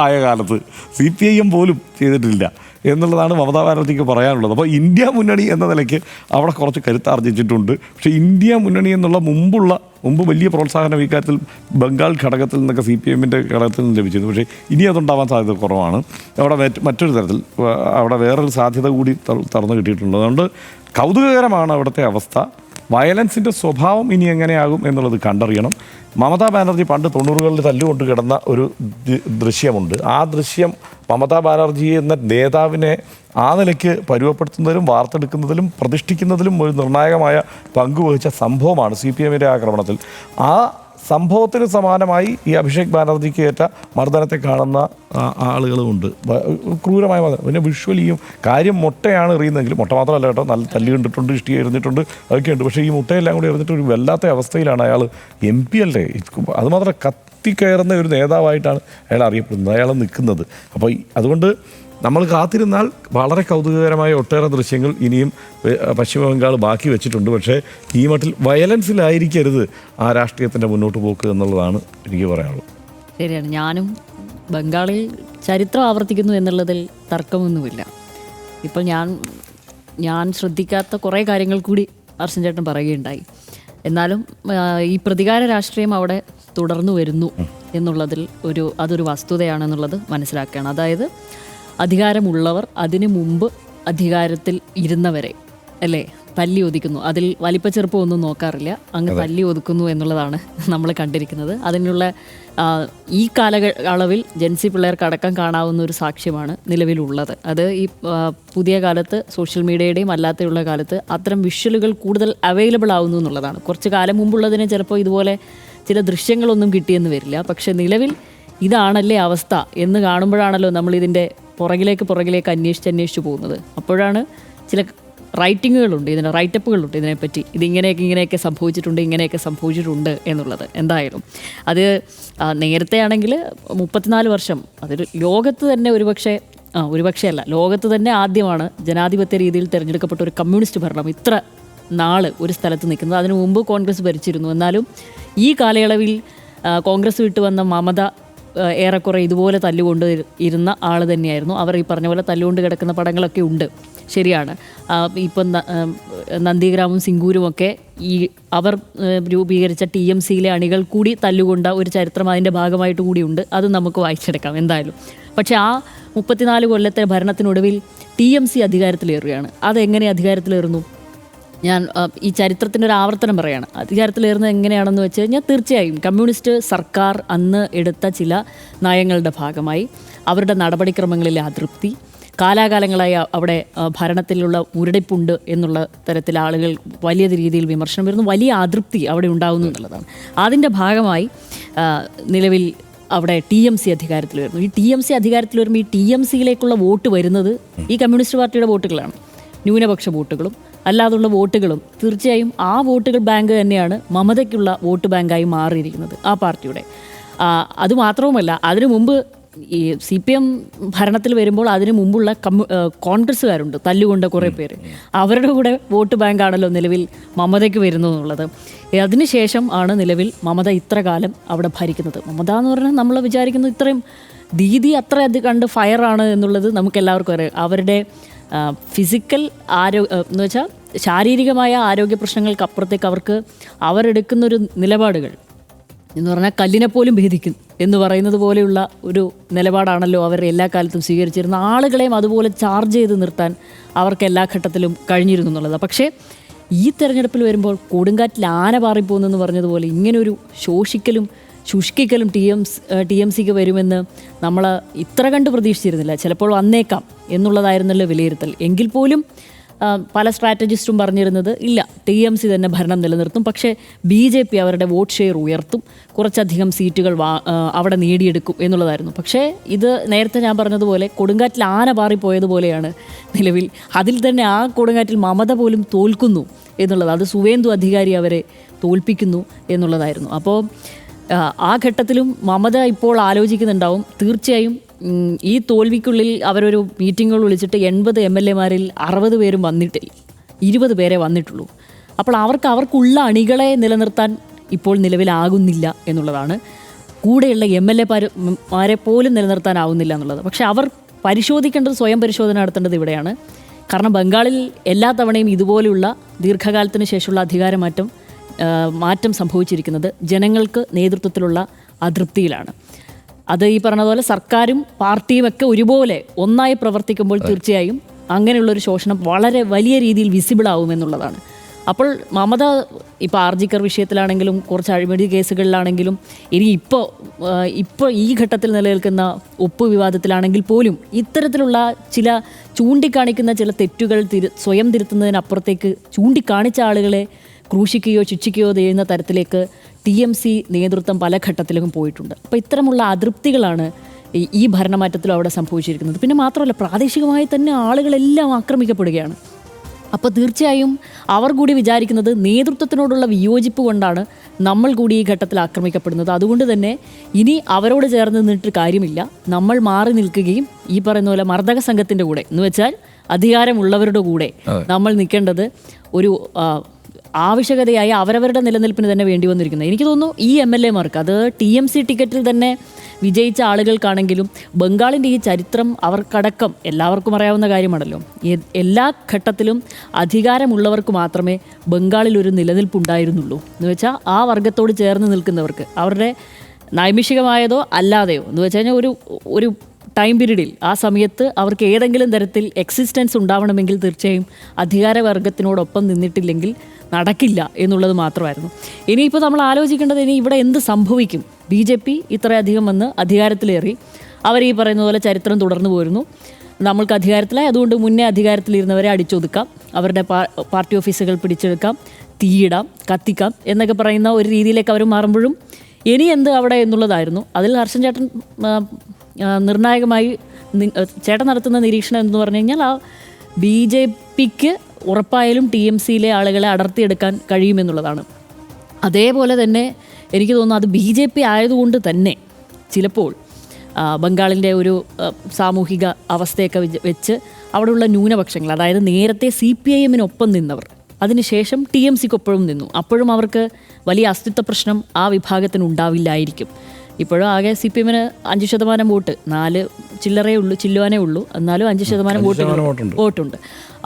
ആയ കാലത്ത് CPIM പോലും ചെയ്തിട്ടില്ല എന്നുള്ളതാണ് മമതാ ബാനർജിക്ക് പറയാനുള്ളത്. അപ്പോൾ ഇന്ത്യ മുന്നണി എന്ന നിലയ്ക്ക് അവിടെ കുറച്ച് കരുത്താർജിച്ചിട്ടുണ്ട്. പക്ഷേ ഇന്ത്യ മുന്നണി എന്നുള്ള മുമ്പ് വലിയ പ്രോത്സാഹനം ഈ കാര്യത്തിൽ ബംഗാൾ ഘടകത്തിൽ നിന്നൊക്കെ CPMൻ്റെ ഘടകത്തിൽ നിന്ന് ലഭിച്ചിരുന്നു. പക്ഷേ ഇനി അതുണ്ടാവാൻ സാധ്യത കുറവാണ്. അവിടെ മറ്റൊരു തരത്തിൽ അവിടെ വേറൊരു സാധ്യത കൂടി തുറന്നു കിട്ടിയിട്ടുണ്ട്. അതുകൊണ്ട് കൗതുകകരമാണ് അവിടുത്തെ അവസ്ഥ. വയലൻസിൻ്റെ സ്വഭാവം ഇനി എങ്ങനെയാകും എന്നുള്ളത് കണ്ടറിയണം. മമതാ ബാനർജി പണ്ട് 90കളിൽ തല്ലുകൊണ്ട് കിടന്ന ഒരു ദൃശ്യമുണ്ട്. ആ ദൃശ്യം മമതാ ബാനർജി എന്ന നേതാവിനെ ആ നിലയ്ക്ക് പരുവപ്പെടുത്തുന്നതിലും വാർത്തെടുക്കുന്നതിലും പ്രതിഷ്ഠിക്കുന്നതിലും ഒരു നിർണായകമായ പങ്കുവഹിച്ച സംഭവമാണ് CPMൻ്റെ ആക്രമണത്തിൽ. ആ സംഭവത്തിന് സമാനമായി ഈ അഭിഷേക് ബാനർജിക്ക് ഏറ്റ മർദ്ദനത്തെ കാണുന്ന ആളുകളുമുണ്ട്. ക്രൂരമായ മർദ്ദനം. പിന്നെ വിഷ്വലിയും കാര്യം മുട്ടയാണ് എറിയുന്നതെങ്കിൽ, മുട്ട മാത്രമല്ല കേട്ടോ, നല്ല തല്ലി കണ്ടിട്ടുണ്ട്, ഇഷ്ടി എറിഞ്ഞിട്ടുണ്ട്, അതൊക്കെയുണ്ട്. പക്ഷേ ഈ മുട്ടയെല്ലാം കൂടി എറിഞ്ഞിട്ട് ഒരു വല്ലാത്ത അവസ്ഥയിലാണ് അയാൾ. MP അല്ലേ, അതുമാത്രം കത്തിക്കയറുന്ന ഒരു നേതാവായിട്ടാണ് അയാൾ അറിയപ്പെടുന്നത്, അയാൾ നിൽക്കുന്നത്. അപ്പോൾ അതുകൊണ്ട് നമ്മൾ കാത്തിരുന്നാൽ വളരെ കൗതുകകരമായ ഒട്ടേറെ ദൃശ്യങ്ങൾ ഇനിയും പശ്ചിമ ബംഗാൾ ബാക്കി വെച്ചിട്ടുണ്ട്. പക്ഷേ ഈ മട്ടിൽ വയലൻസിലായിരിക്കരുത് ആ രാഷ്ട്രീയത്തിൻ്റെ മുന്നോട്ട് പോക്ക് എന്നുള്ളതാണ് എനിക്ക് പറയാനുള്ളത്. ശരിയാണ്. ഞാനും ബംഗാളിൽ ചരിത്രം ആവർത്തിക്കുന്നു എന്നുള്ളതിൽ തർക്കമൊന്നുമില്ല. ഇപ്പോൾ ഞാൻ ശ്രദ്ധിക്കാത്ത കുറേ കാര്യങ്ങൾ കൂടി അർച്ചൻ ചേട്ടൻ പറയുകയുണ്ടായി. എന്നാലും ഈ പ്രതികാര രാഷ്ട്രീയം അവിടെ തുടർന്നു വരുന്നു എന്നുള്ളതിൽ അതൊരു വസ്തുതയാണെന്നുള്ളത് മനസ്സിലാക്കുകയാണ്. അതായത് അധികാരമുള്ളവർ അതിനു മുമ്പ് അധികാരത്തിൽ ഇരുന്നവരെ അല്ലേ തല്ലി ഒതുക്കുന്നു. അതിൽ വലിപ്പച്ചെറുപ്പമൊന്നും നോക്കാറില്ല, അങ്ങ് തല്ലി ഒതുക്കുന്നു എന്നുള്ളതാണ് നമ്മൾ കണ്ടിരിക്കുന്നത്. അതിനുള്ള ഈ കാലയളവിൽ ജെൻസി പിള്ളേർക്കടക്കം കാണാവുന്ന ഒരു സാക്ഷ്യമാണ് നിലവിലുള്ളത്. അത് ഈ പുതിയ കാലത്ത് സോഷ്യൽ മീഡിയയുടെയും അല്ലാതെയുള്ള കാലത്ത് അത്തരം വിഷ്വലുകൾ കൂടുതൽ അവൈലബിൾ ആവുന്നു എന്നുള്ളതാണ്. കുറച്ച് കാലം മുമ്പുള്ളതിന് ചിലപ്പോൾ ഇതുപോലെ ചില ദൃശ്യങ്ങളൊന്നും കിട്ടിയെന്ന് വരില്ല. പക്ഷേ നിലവിൽ ഇതാണല്ലേ അവസ്ഥ എന്ന് കാണുമ്പോഴാണല്ലോ നമ്മളിതിൻ്റെ പുറകിലേക്ക് അന്വേഷിച്ച് പോകുന്നത്. അപ്പോഴാണ് ചില റൈറ്റിങ്ങുകളുണ്ട്, ഇതിന് റൈറ്റപ്പുകളുണ്ട് ഇതിനെപ്പറ്റി, ഇങ്ങനെയൊക്കെ സംഭവിച്ചിട്ടുണ്ട് എന്നുള്ളത്. എന്തായാലും അത് നേരത്തെ ആണെങ്കിൽ 34 വർഷം, അതൊരു ലോകത്ത് തന്നെ ഒരുപക്ഷെ അല്ല, ലോകത്ത് തന്നെ ആദ്യമാണ് ജനാധിപത്യ രീതിയിൽ തിരഞ്ഞെടുക്കപ്പെട്ട ഒരു കമ്മ്യൂണിസ്റ്റ് ഭരണം ഇത്ര നാള് ഒരു സ്ഥലത്ത് നിൽക്കുന്നത്. അതിനു മുമ്പ് കോൺഗ്രസ് ഭരിച്ചിരുന്നു. എന്നാലും ഈ കാലയളവിൽ കോൺഗ്രസ് വിട്ടു വന്ന മമത ഏറെക്കുറെ ഇതുപോലെ തല്ലുകൊണ്ട് ഇരുന്ന ആൾ തന്നെയായിരുന്നു. അവർ ഈ പറഞ്ഞ പോലെ തല്ലുകൊണ്ട് കിടക്കുന്ന പടങ്ങളൊക്കെ ഉണ്ട്, ശരിയാണ്. ഇപ്പം നന്ദിഗ്രാമും സിംഗൂരുമൊക്കെ അവർ രൂപീകരിച്ച TMCയിലെ അണികൾ കൂടി തല്ലുകൊണ്ട ഒരു ചരിത്രം അതിൻ്റെ ഭാഗമായിട്ട് കൂടിയുണ്ട്. അത് നമുക്ക് വായിച്ചെടുക്കാം എന്തായാലും. പക്ഷേ ആ 34 കൊല്ലത്തെ ഭരണത്തിനൊടുവിൽ TMC അധികാരത്തിലേറുകയാണ്. അതെങ്ങനെ അധികാരത്തിലേറുന്നു? ഞാൻ ഈ ചരിത്രത്തിൻ്റെ ഒരു ആവർത്തനം പറയുകയാണ്. അധികാരത്തിലേറുന്നത് എങ്ങനെയാണെന്ന് വെച്ച് കഴിഞ്ഞാൽ തീർച്ചയായും കമ്മ്യൂണിസ്റ്റ് സർക്കാർ അന്ന് എടുത്ത ചില നയങ്ങളുടെ ഭാഗമായി അവരുടെ നടപടിക്രമങ്ങളിലെ അതൃപ്തി, കാലാകാലങ്ങളായി അവിടെ ഭരണത്തിലുള്ള മുരടിപ്പുണ്ട് എന്നുള്ള തരത്തിൽ ആളുകൾ വലിയ രീതിയിൽ വിമർശനം വരുന്നു, വലിയ അതൃപ്തി അവിടെ ഉണ്ടാകുന്നു എന്നുള്ളതാണ്. അതിൻ്റെ ഭാഗമായി നിലവിൽ അവിടെ TMC അധികാരത്തിൽ വരുന്നു. ഈ TMC അധികാരത്തിൽ വരുമ്പോൾ ഈ TMCയിലേക്കുള്ള വോട്ട് വരുന്നത് ഈ കമ്മ്യൂണിസ്റ്റ് പാർട്ടിയുടെ വോട്ടുകളാണ്, ന്യൂനപക്ഷ വോട്ടുകളും അല്ലാതുള്ള വോട്ടുകളും. തീർച്ചയായും ആ വോട്ടുകൾ ബാങ്ക് തന്നെയാണ് മമതയ്ക്കുള്ള വോട്ട് ബാങ്കായി മാറിയിരിക്കുന്നത് ആ പാർട്ടിയുടെ. അതുമാത്രവുമല്ല, അതിനു മുമ്പ് ഈ CPM ഭരണത്തിൽ വരുമ്പോൾ അതിനു മുമ്പുള്ള കോൺഗ്രസ്സുകാരുണ്ട് തല്ലുകൊണ്ട കുറേ പേര്, അവരുടെ കൂടെ വോട്ട് ബാങ്കാണല്ലോ നിലവിൽ മമതയ്ക്ക് വരുന്നു എന്നുള്ളത്. അതിനുശേഷം ആണ് നിലവിൽ മമത ഇത്ര കാലം അവിടെ ഭരിക്കുന്നത്. മമത എന്ന് പറഞ്ഞാൽ നമ്മൾ വിചാരിക്കുന്നത് ഇത്രയും ദീദി അത്ര കണ്ട് ഫയറാണ് എന്നുള്ളത് നമുക്കെല്ലാവർക്കും അറിയാം. അവരുടെ ഫിസിക്കൽ എന്ന് വെച്ചാൽ ശാരീരികമായ ആരോഗ്യ പ്രശ്നങ്ങൾക്ക് അപ്പുറത്തേക്ക് അവരെടുക്കുന്നൊരു നിലപാടുകൾ എന്ന് പറഞ്ഞാൽ കല്ലിനെ പോലും ഭേദിക്കും എന്ന് പറയുന്നത് പോലെയുള്ള ഒരു നിലപാടാണല്ലോ അവർ എല്ലാ കാലത്തും സ്വീകരിച്ചിരുന്ന. ആളുകളെയും അതുപോലെ ചാർജ് ചെയ്ത് നിർത്താൻ അവർക്ക് എല്ലാ ഘട്ടത്തിലും കഴിഞ്ഞിരുന്നു എന്നുള്ളത്. പക്ഷേ ഈ തെരഞ്ഞെടുപ്പിൽ വരുമ്പോൾ കൊടുങ്കാറ്റിൽ ആന പാറിപ്പോകുന്നെന്ന് പറഞ്ഞതുപോലെ ഇങ്ങനൊരു ശുഷ്കിക്കലും TMCക്ക് വരുമെന്ന് നമ്മൾ ഇത്ര കണ്ട് പ്രതീക്ഷിച്ചിരുന്നില്ല. ചിലപ്പോൾ വന്നേക്കാം എന്നുള്ളതായിരുന്നല്ലോ വിലയിരുത്തൽ. എങ്കിൽ പോലും പല സ്ട്രാറ്റജിസ്റ്റും പറഞ്ഞിരുന്നത് ഇല്ല, TMC തന്നെ ഭരണം നിലനിർത്തും, പക്ഷേ BJP അവരുടെ വോട്ട് ഷെയർ ഉയർത്തും, കുറച്ചധികം സീറ്റുകൾ അവിടെ നേടിയെടുക്കും എന്നുള്ളതായിരുന്നു. പക്ഷേ ഇത് നേരത്തെ ഞാൻ പറഞ്ഞതുപോലെ കൊടുങ്കാറ്റിൽ ആന പാറിപ്പോയതുപോലെയാണ് നിലവിൽ. അതിൽ തന്നെ ആ കൊടുങ്കാറ്റിൽ മമത പോലും തോൽക്കുന്നു എന്നുള്ളത്, അത് സുവേന്ദു അധികാരി അവരെ തോൽപ്പിക്കുന്നു എന്നുള്ളതായിരുന്നു. അപ്പോൾ ആ ഘട്ടത്തിലും മമത ഇപ്പോൾ ആലോചിക്കുന്നുണ്ടാവും. തീർച്ചയായും ഈ തോൽവിക്കുള്ളിൽ അവരൊരു മീറ്റിങ്ങുകൾ വിളിച്ചിട്ട് 80 MLA-മാരിൽ 60 പേരും വന്നിട്ടില്ല, 20 പേരെ വന്നിട്ടുള്ളൂ. അപ്പോൾ അവർക്കുള്ള അണികളെ നിലനിർത്താൻ ഇപ്പോൾ നിലവിലാകുന്നില്ല എന്നുള്ളതാണ്. കൂടെയുള്ള MLA-മാരെ പോലും നിലനിർത്താനാവുന്നില്ല എന്നുള്ളത്. പക്ഷേ അവർ പരിശോധിക്കേണ്ടത്, സ്വയം പരിശോധന നടത്തേണ്ടത് ഇവിടെയാണ്. കാരണം ബംഗാളിൽ എല്ലാ തവണയും ഇതുപോലെയുള്ള ദീർഘകാലത്തിന് ശേഷമുള്ള മാറ്റം സംഭവിച്ചിരിക്കുന്നത് ജനങ്ങൾക്ക് നേതൃത്വത്തിലുള്ള അതൃപ്തിയിലാണ്. അത് ഈ പറഞ്ഞതുപോലെ സർക്കാരും പാർട്ടിയും ഒക്കെ ഒരുപോലെ ഒന്നായി പ്രവർത്തിക്കുമ്പോൾ തീർച്ചയായും അങ്ങനെയുള്ളൊരു ശോഷണം വളരെ വലിയ രീതിയിൽ വിസിബിൾ ആവുമെന്നുള്ളതാണ്. അപ്പോൾ മമത ഇപ്പോൾ ആർജിക്കർ വിഷയത്തിലാണെങ്കിലും കുറച്ച് അഴിമതി കേസുകളിലാണെങ്കിലും ഇനി ഇപ്പോൾ ഈ ഘട്ടത്തിൽ നിലനിൽക്കുന്ന ഒപ്പ് വിവാദത്തിലാണെങ്കിൽ പോലും ഇത്തരത്തിലുള്ള ചില ചൂണ്ടിക്കാണിക്കുന്ന ചില തെറ്റുകൾ സ്വയം തിരുത്തുന്നതിനപ്പുറത്തേക്ക് ചൂണ്ടിക്കാണിച്ച ആളുകളെ ക്രൂശിക്കുകയോ ശിക്ഷിക്കുകയോ ചെയ്യുന്ന തരത്തിലേക്ക് TMC നേതൃത്വം പല ഘട്ടത്തിലും പോയിട്ടുണ്ട്. അപ്പോൾ ഇത്തരമുള്ള അതൃപ്തികളാണ് ഈ ഭരണമാറ്റത്തിലും അവിടെ സംഭവിച്ചിരിക്കുന്നത്. പിന്നെ മാത്രമല്ല, പ്രാദേശികമായി തന്നെ ആളുകളെല്ലാം ആക്രമിക്കപ്പെടുകയാണ്. അപ്പോൾ തീർച്ചയായും അവർ കൂടി വിചാരിക്കുന്നത് നേതൃത്വത്തിനോടുള്ള വിയോജിപ്പ് കൊണ്ടാണ് നമ്മൾ കൂടി ഈ ഘട്ടത്തിൽ ആക്രമിക്കപ്പെടുന്നത്. അതുകൊണ്ട് തന്നെ ഇനി അവരോട് ചേർന്ന് നിന്നിട്ട് കാര്യമില്ല, നമ്മൾ മാറി നിൽക്കുകയും ഈ പറയുന്ന പോലെ മർദ്ദക സംഘത്തിൻ്റെ കൂടെ എന്ന് വെച്ചാൽ അധികാരമുള്ളവരുടെ കൂടെ നമ്മൾ നിൽക്കേണ്ടത് ഒരു ആവശ്യകതയായി അവരവരുടെ നിലനിൽപ്പിന് തന്നെ വേണ്ടി വന്നിരിക്കുന്നത്. എനിക്ക് തോന്നുന്നു ഈ MLA-മാർക്ക്, അത് TMC ടിക്കറ്റിൽ തന്നെ വിജയിച്ച ആളുകൾക്കാണെങ്കിലും ബംഗാളിൻ്റെ ഈ ചരിത്രം അവർക്കടക്കം എല്ലാവർക്കും അറിയാവുന്ന കാര്യമാണല്ലോ. എല്ലാ ഘട്ടത്തിലും അധികാരമുള്ളവർക്ക് മാത്രമേ ബംഗാളിൽ ഒരു നിലനിൽപ്പുണ്ടായിരുന്നുള്ളൂ. എന്ന് വെച്ചാൽ ആ വർഗത്തോട് ചേർന്ന് നിൽക്കുന്നവർക്ക്, അവരുടെ നൈമിഷികമായതോ അല്ലാതെയോ എന്ന് വെച്ച് കഴിഞ്ഞാൽ ഒരു ടൈം പീരീഡിൽ ആ സമയത്ത് അവർക്ക് ഏതെങ്കിലും തരത്തിൽ എക്സിസ്റ്റൻസ് ഉണ്ടാവണമെങ്കിൽ തീർച്ചയായും അധികാരവർഗത്തിനോടൊപ്പം നിന്നിട്ടില്ലെങ്കിൽ നടക്കില്ല എന്നുള്ളത് മാത്രമായിരുന്നു. ഇനിയിപ്പോൾ നമ്മൾ ആലോചിക്കേണ്ടത് ഇനി ഇവിടെ എന്ത് സംഭവിക്കും. BJP ഇത്രയധികം വന്ന് അധികാരത്തിലേറി, അവർ ഈ പറയുന്ന പോലെ ചരിത്രം തുടർന്നു പോരുന്നു. നമ്മൾക്ക് അധികാരത്തിലായി, അതുകൊണ്ട് മുന്നേ അധികാരത്തിലിരുന്നവരെ അടിച്ചൊതുക്കാം, അവരുടെ പാർട്ടി ഓഫീസുകൾ പിടിച്ചെടുക്കാം, തീയിടാം, കത്തിക്കാം എന്നൊക്കെ പറയുന്ന ഒരു രീതിയിലേക്ക് അവർ മാറുമ്പോഴും ഇനി എന്ത് അവിടെ എന്നുള്ളതായിരുന്നു. അതിൽ ഹർഷൻ ചേട്ടൻ നിർണായകമായി ചേട്ടൻ നടത്തുന്ന നിരീക്ഷണം എന്ന് പറഞ്ഞു കഴിഞ്ഞാൽ ആ BJPക്ക് ഉറപ്പായാലും TMCയിലെ ആളുകളെ അടർത്തിയെടുക്കാൻ കഴിയുമെന്നുള്ളതാണ്. അതേപോലെ തന്നെ എനിക്ക് തോന്നുന്നു അത് BJP ആയതുകൊണ്ട് തന്നെ ചിലപ്പോൾ ബംഗാളിൻ്റെ ഒരു സാമൂഹിക അവസ്ഥയൊക്കെ വെച്ച് അവിടെയുള്ള ന്യൂനപക്ഷങ്ങൾ, അതായത് നേരത്തെ CPIM-നൊപ്പം നിന്നവർ അതിനുശേഷം TMCക്കൊപ്പഴും നിന്നു. അപ്പോഴും അവർക്ക് വലിയ അസ്തിത്വ പ്രശ്നം ആ വിഭാഗത്തിന് ഉണ്ടാവില്ലായിരിക്കും. ഇപ്പോഴും ആകെ CPM-ന് 5% വോട്ട്, 4 ചില്ലറേ ഉള്ളൂ, ചില്ലുവാനേ ഉള്ളൂ, എന്നാലും 5% വോട്ടുണ്ട്.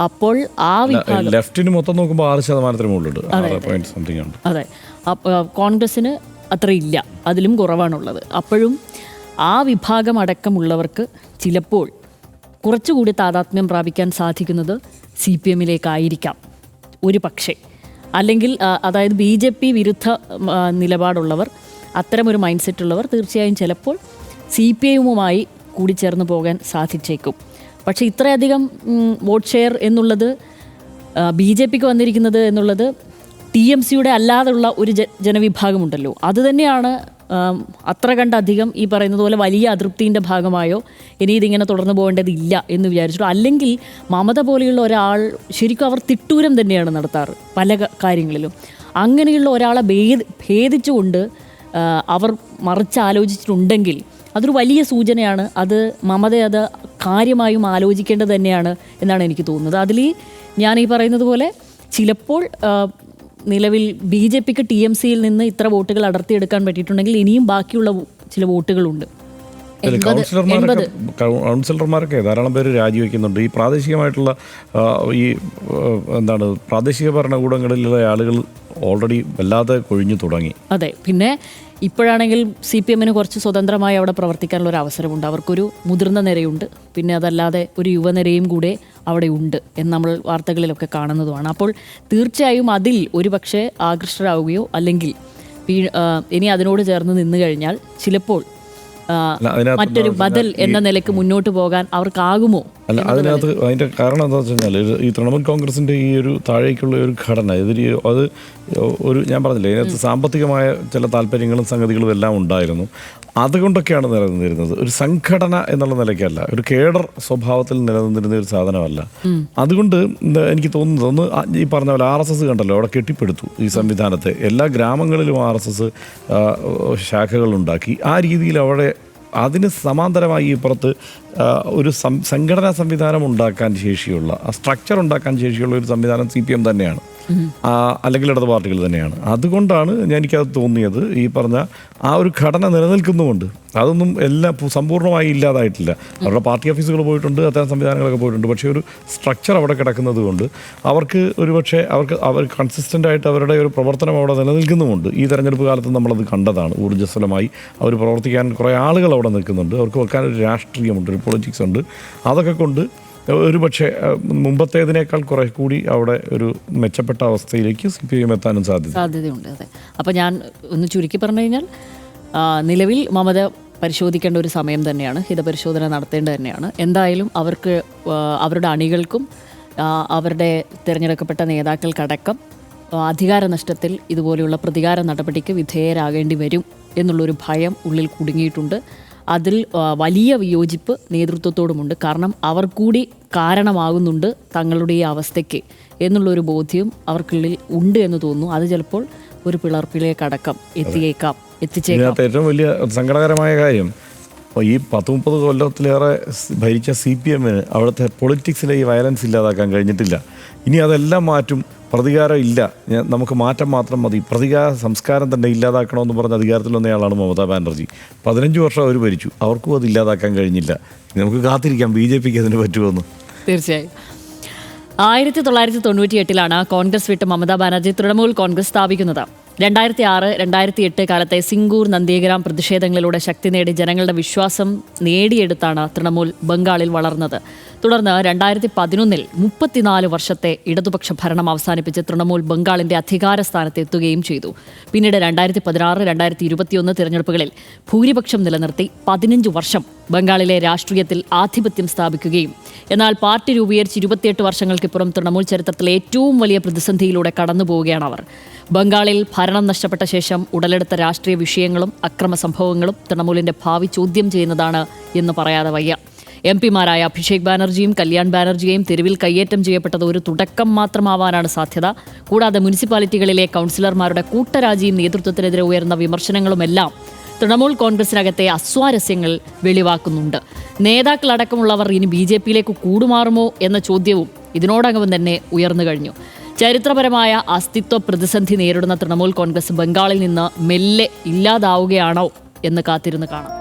അപ്പോൾ ആ വിഭാഗം ലെഫ്റ്റിന് മൊത്തം നോക്കുമ്പോൾ 6% മുകളിലുണ്ട്. അതെ, കോൺഗ്രസിന് അത്രയില്ല, അതിലും കുറവാണുള്ളത്. അപ്പോഴും ആ വിഭാഗം അടക്കമുള്ളവർക്ക് ചിലപ്പോൾ കുറച്ചുകൂടി താതാത്മ്യം പ്രാപിക്കാൻ സാധിക്കുന്നത് CPM-ലേക്കായിരിക്കാം ഒരു പക്ഷേ. അല്ലെങ്കിൽ അതായത് BJP വിരുദ്ധ നിലപാടുള്ളവർ, അത്തരമൊരു മൈൻഡ് സെറ്റ് ഉള്ളവർ തീർച്ചയായും ചിലപ്പോൾ CPI-യുമായി കൂടിച്ചേർന്ന് പോകാൻ സാധിച്ചേക്കും. പക്ഷേ ഇത്രയധികം വോട്ട് ഷെയർ എന്നുള്ളത് BJPക്ക് വന്നിരിക്കുന്നത് എന്നുള്ളത് TMCയുടെ അല്ലാതെയുള്ള ഒരു ജനവിഭാഗമുണ്ടല്ലോ, അതുതന്നെയാണ് അത്ര കണ്ടധികം ഈ പറയുന്നത് പോലെ വലിയ അതൃപ്തിൻ്റെ ഭാഗമായോ ഇനി ഇതിങ്ങനെ തുടർന്ന് പോകേണ്ടതില്ല എന്ന് വിചാരിച്ചിട്ടോ. അല്ലെങ്കിൽ മമത പോലെയുള്ള ഒരാൾ ശരിക്കും അവർ തിട്ടൂരം തന്നെയാണ് നടത്താറ് പല കാര്യങ്ങളിലും. അങ്ങനെയുള്ള ഒരാളെ ഭേദിച്ചുകൊണ്ട് അവർ മറിച്ച് ആലോചിച്ചിട്ടുണ്ടെങ്കിൽ അതൊരു വലിയ സൂചനയാണ്. അത് മമത അത് കാര്യമായും ആലോചിക്കേണ്ടത് തന്നെയാണ് എന്നാണ് എനിക്ക് തോന്നുന്നത്. അതിൽ ഞാൻ ഈ പറയുന്നത് പോലെ ചിലപ്പോൾ നിലവിൽ BJPക്ക് TMCയിൽ നിന്ന് ഇത്ര വോട്ടുകൾ അടർത്തിയെടുക്കാൻ പറ്റിയിട്ടുണ്ടെങ്കിൽ ഇനിയും ബാക്കിയുള്ള ചില വോട്ടുകളുണ്ട്. കൗൺസിലർമാരൊക്കെ ധാരാളം പേര് രാജിവെക്കുന്നുണ്ട്. ഈ പ്രാദേശികമായിട്ടുള്ള ഈ പ്രാദേശിക ഭരണകൂടങ്ങളിലുള്ള ആളുകൾ ഓൾറെഡി വല്ലാതെ കൊഴിഞ്ഞു തുടങ്ങി. അതെ, പിന്നെ ഇപ്പോഴാണെങ്കിൽ CPM-ന് കുറച്ച് സ്വതന്ത്രമായി അവിടെ പ്രവർത്തിക്കാനുള്ള ഒരു അവസരമുണ്ട്. അവർക്കൊരു മുതിർന്ന നിരയുണ്ട്, പിന്നെ അതല്ലാതെ ഒരു യുവനിരയും കൂടെ അവിടെ ഉണ്ട് എന്ന് നമ്മൾ വാർത്തകളിലൊക്കെ കാണുന്നതുമാണ്. അപ്പോൾ തീർച്ചയായും അതിൽ ഒരുപക്ഷെ ആകൃഷ്ടരാകുകയോ അല്ലെങ്കിൽ ഇനി അതിനോട് ചേർന്ന് നിന്നു കഴിഞ്ഞാൽ ചിലപ്പോൾ മറ്റൊരു ബദൽ എന്ന നിലയ്ക്ക് മുന്നോട്ട് പോകാൻ അവർക്കാകുമോ? അല്ല, അതിൻ്റെ കാരണം എന്താ വെച്ച് കഴിഞ്ഞാൽ ഈ തൃണമൂൽ കോൺഗ്രസിൻ്റെ ഈ ഒരു താഴേക്കുള്ള ഒരു ഘടന അത് ഒരു ഞാൻ പറഞ്ഞില്ലേ, ഇതിനകത്ത് സാമ്പത്തികമായ ചില താല്പര്യങ്ങളും സംഗതികളും എല്ലാം ഉണ്ടായിരുന്നു. അതുകൊണ്ടൊക്കെയാണ് നിലനിന്നിരുന്നത്. ഒരു സംഘടന എന്നുള്ള നിലയ്ക്കല്ല, ഒരു കേഡർ സ്വഭാവത്തിൽ നിലനിന്നിരുന്ന ഒരു സാധനമല്ല. അതുകൊണ്ട് എനിക്ക് തോന്നുന്നത് ഒന്ന് ഈ പറഞ്ഞ പോലെ RSS കണ്ടല്ലോ, അവിടെ കെട്ടിപ്പടുത്തു ഈ സംവിധാനത്തെ. എല്ലാ ഗ്രാമങ്ങളിലും RSS ശാഖകളുണ്ടാക്കി. ആ രീതിയിൽ അവിടെ അതിന് സമാന്തരമായി ഇപ്പുറത്ത് ഒരു സംഘടനാ സംവിധാനം ഉണ്ടാക്കാൻ ശേഷിയുള്ള, ആ സ്ട്രക്ചർ ഉണ്ടാക്കാൻ ശേഷിയുള്ള ഒരു സംവിധാനം CPM തന്നെയാണ്, അല്ലെങ്കിൽ ഇടത് പാർട്ടികൾ തന്നെയാണ്. അതുകൊണ്ടാണ് എനിക്കത് തോന്നിയത്. ഈ പറഞ്ഞ ആ ഒരു ഘടന നിലനിൽക്കുന്നുമുണ്ട്. അതൊന്നും എല്ലാം സമ്പൂർണ്ണമായി ഇല്ലാതായിട്ടില്ല. അവരുടെ പാർട്ടി ഓഫീസുകൾ പോയിട്ടുണ്ട്, അത്തരം സംവിധാനങ്ങളൊക്കെ പോയിട്ടുണ്ട്. പക്ഷേ ഒരു സ്ട്രക്ചർ അവിടെ കിടക്കുന്നത് കൊണ്ട് അവർക്ക് ഒരുപക്ഷെ അവർ കൺസിസ്റ്റൻ്റായിട്ട് അവരുടെ ഒരു പ്രവർത്തനം അവിടെ നിലനിൽക്കുന്നുമുണ്ട്. ഈ തെരഞ്ഞെടുപ്പ് കാലത്ത് നമ്മളത് കണ്ടതാണ്. ഊർജ്ജസ്വലമായി അവർ പ്രവർത്തിക്കാൻ കുറേ ആളുകൾ അവിടെ നിൽക്കുന്നുണ്ട്. അവർക്ക് വെക്കാനൊരു രാഷ്ട്രീയമുണ്ട്, ഒരു പൊളിറ്റിക്സ് ഉണ്ട്. അതൊക്കെ കൊണ്ട് മുമ്പത്തേതിനേക്കാൾ കുറെ കൂടി അവിടെ ഒരു മെച്ചപ്പെട്ട അവസ്ഥയിലേക്ക് CPM എത്താനും സാധ്യതയുണ്ട്. അതെ, അപ്പോൾ ഞാൻ ഒന്ന് ചുരുക്കി പറഞ്ഞു കഴിഞ്ഞാൽ നിലവിൽ മമത പരിശോധിക്കേണ്ട ഒരു സമയം തന്നെയാണ്, ഹിതപരിശോധന നടത്തേണ്ടത് തന്നെയാണ്. എന്തായാലും അവർക്ക് അവരുടെ അണികൾക്കും അവരുടെ തിരഞ്ഞെടുക്കപ്പെട്ട നേതാക്കൾക്കടക്കം അധികാര നഷ്ടത്തിൽ ഇതുപോലെയുള്ള പ്രതികാര നടപടിക്ക് വിധേയരാകേണ്ടി വരും എന്നുള്ളൊരു ഭയം ഉള്ളിൽ കുടുങ്ങിയിട്ടുണ്ട്. അതിൽ വലിയ വിയോജിപ്പ് നേതൃത്വത്തോടുമുണ്ട്. കാരണം അവർ കൂടി കാരണമാകുന്നുണ്ട് തങ്ങളുടെ ഈ അവസ്ഥയ്ക്ക് എന്നുള്ളൊരു ബോധ്യം അവർക്കുള്ളിൽ ഉണ്ട് എന്ന് തോന്നുന്നു. അത് ചിലപ്പോൾ ഒരു പിളർപ്പിലേക്കടക്കം എത്തിച്ചേക്കാം. ഏറ്റവും വലിയ സങ്കടകരമായ കാര്യം, ഈ 10-30 കൊല്ലത്തിലേറെ ഭരിച്ച CPM-ന് അവിടുത്തെ പൊളിറ്റിക്സിലെ ഈ വയലൻസ് ഇല്ലാതാക്കാൻ കഴിഞ്ഞിട്ടില്ല. ഇനി അതെല്ലാം മാറ്റും. പ്രതികാരം ഇല്ല, നമുക്ക് മാറ്റം മാത്രം മതി, പ്രതികാര സംസ്കാരം തന്നെ ഇല്ലാതാക്കണമെന്ന് പറഞ്ഞ അധികാരത്തിൽ വന്നയാളാണ് മമതാ ബാനർജി. 15 വർഷം അവർ ഭരിച്ചു, അവർക്കും അത് ഇല്ലാതാക്കാൻ കഴിഞ്ഞില്ല. നമുക്ക് കാത്തിരിക്കാം BJPക്ക് അതിന് പറ്റുമെന്ന്. തീർച്ചയായും 1998 കോൺഗ്രസ് വിട്ട് മമതാ ബാനർജി തൃണമൂൽ കോൺഗ്രസ് സ്ഥാപിക്കുന്നത്. 2006-2008 കാലത്തെ സിംഗൂർ നന്ദിഗ്രാം പ്രതിഷേധങ്ങളിലൂടെ ശക്തി നേടി ജനങ്ങളുടെ വിശ്വാസം നേടിയെടുത്താണ് തൃണമൂൽ ബംഗാളിൽ വളർന്നത്. തുടർന്ന് 2011 34 വർഷത്തെ ഇടതുപക്ഷ ഭരണം അവസാനിപ്പിച്ച് തൃണമൂൽ ബംഗാളിന്റെ അധികാര സ്ഥാനത്ത് എത്തുകയും ചെയ്തു. പിന്നീട് 2016-2021 തിരഞ്ഞെടുപ്പുകളിൽ ഭൂരിപക്ഷം നിലനിർത്തി 15 വർഷം ബംഗാളിലെ രാഷ്ട്രീയത്തിൽ ആധിപത്യം സ്ഥാപിക്കുകയും എന്നാൽ പാർട്ടി രൂപീകരിച്ച് 28 വർഷങ്ങൾക്കിപ്പുറം തൃണമൂൽ ചരിത്രത്തിലെ ഏറ്റവും വലിയ പ്രതിസന്ധിയിലൂടെ കടന്നുപോവുകയാണ് അവർ. ബംഗാളിൽ ഭരണം നഷ്ടപ്പെട്ട ശേഷം ഉടലെടുത്ത രാഷ്ട്രീയ വിഷയങ്ങളും അക്രമ സംഭവങ്ങളും തൃണമൂലിന്റെ ഭാവി ചോദ്യം ചെയ്യുന്നതാണ് എന്ന് പറയാതെ വയ്യ. എംപിമാരായ അഭിഷേക് ബാനർജിയും കല്യാൺ ബാനർജിയെയും തെരുവിൽ കയ്യേറ്റം ചെയ്യപ്പെട്ടത് ഒരു തുടക്കം മാത്രമാവാനാണ് സാധ്യത. കൂടാതെ മുനിസിപ്പാലിറ്റികളിലെ കൗൺസിലർമാരുടെ കൂട്ടരാജിയും നേതൃത്വത്തിനെതിരെ ഉയർന്ന വിമർശനങ്ങളുമെല്ലാം തൃണമൂൽ കോൺഗ്രസിനകത്തെ അസ്വാരസ്യങ്ങൾ വെളിവാക്കുന്നുണ്ട്. നേതാക്കളടക്കമുള്ളവർ ഇനി BJP-യിലേക്ക് കൂടുമാറുമോ എന്ന ചോദ്യവും ഇതിനോടകം തന്നെ ഉയർന്നു കഴിഞ്ഞു. ചരിത്രപരമായ അസ്തിത്വ പ്രതിസന്ധി നേരിടുന്ന തൃണമൂൽ കോൺഗ്രസ് ബംഗാളിൽ നിന്ന് മെല്ലെ ഇല്ലാതാവുകയാണോ എന്ന് കാത്തിരുന്ന് കാണാം.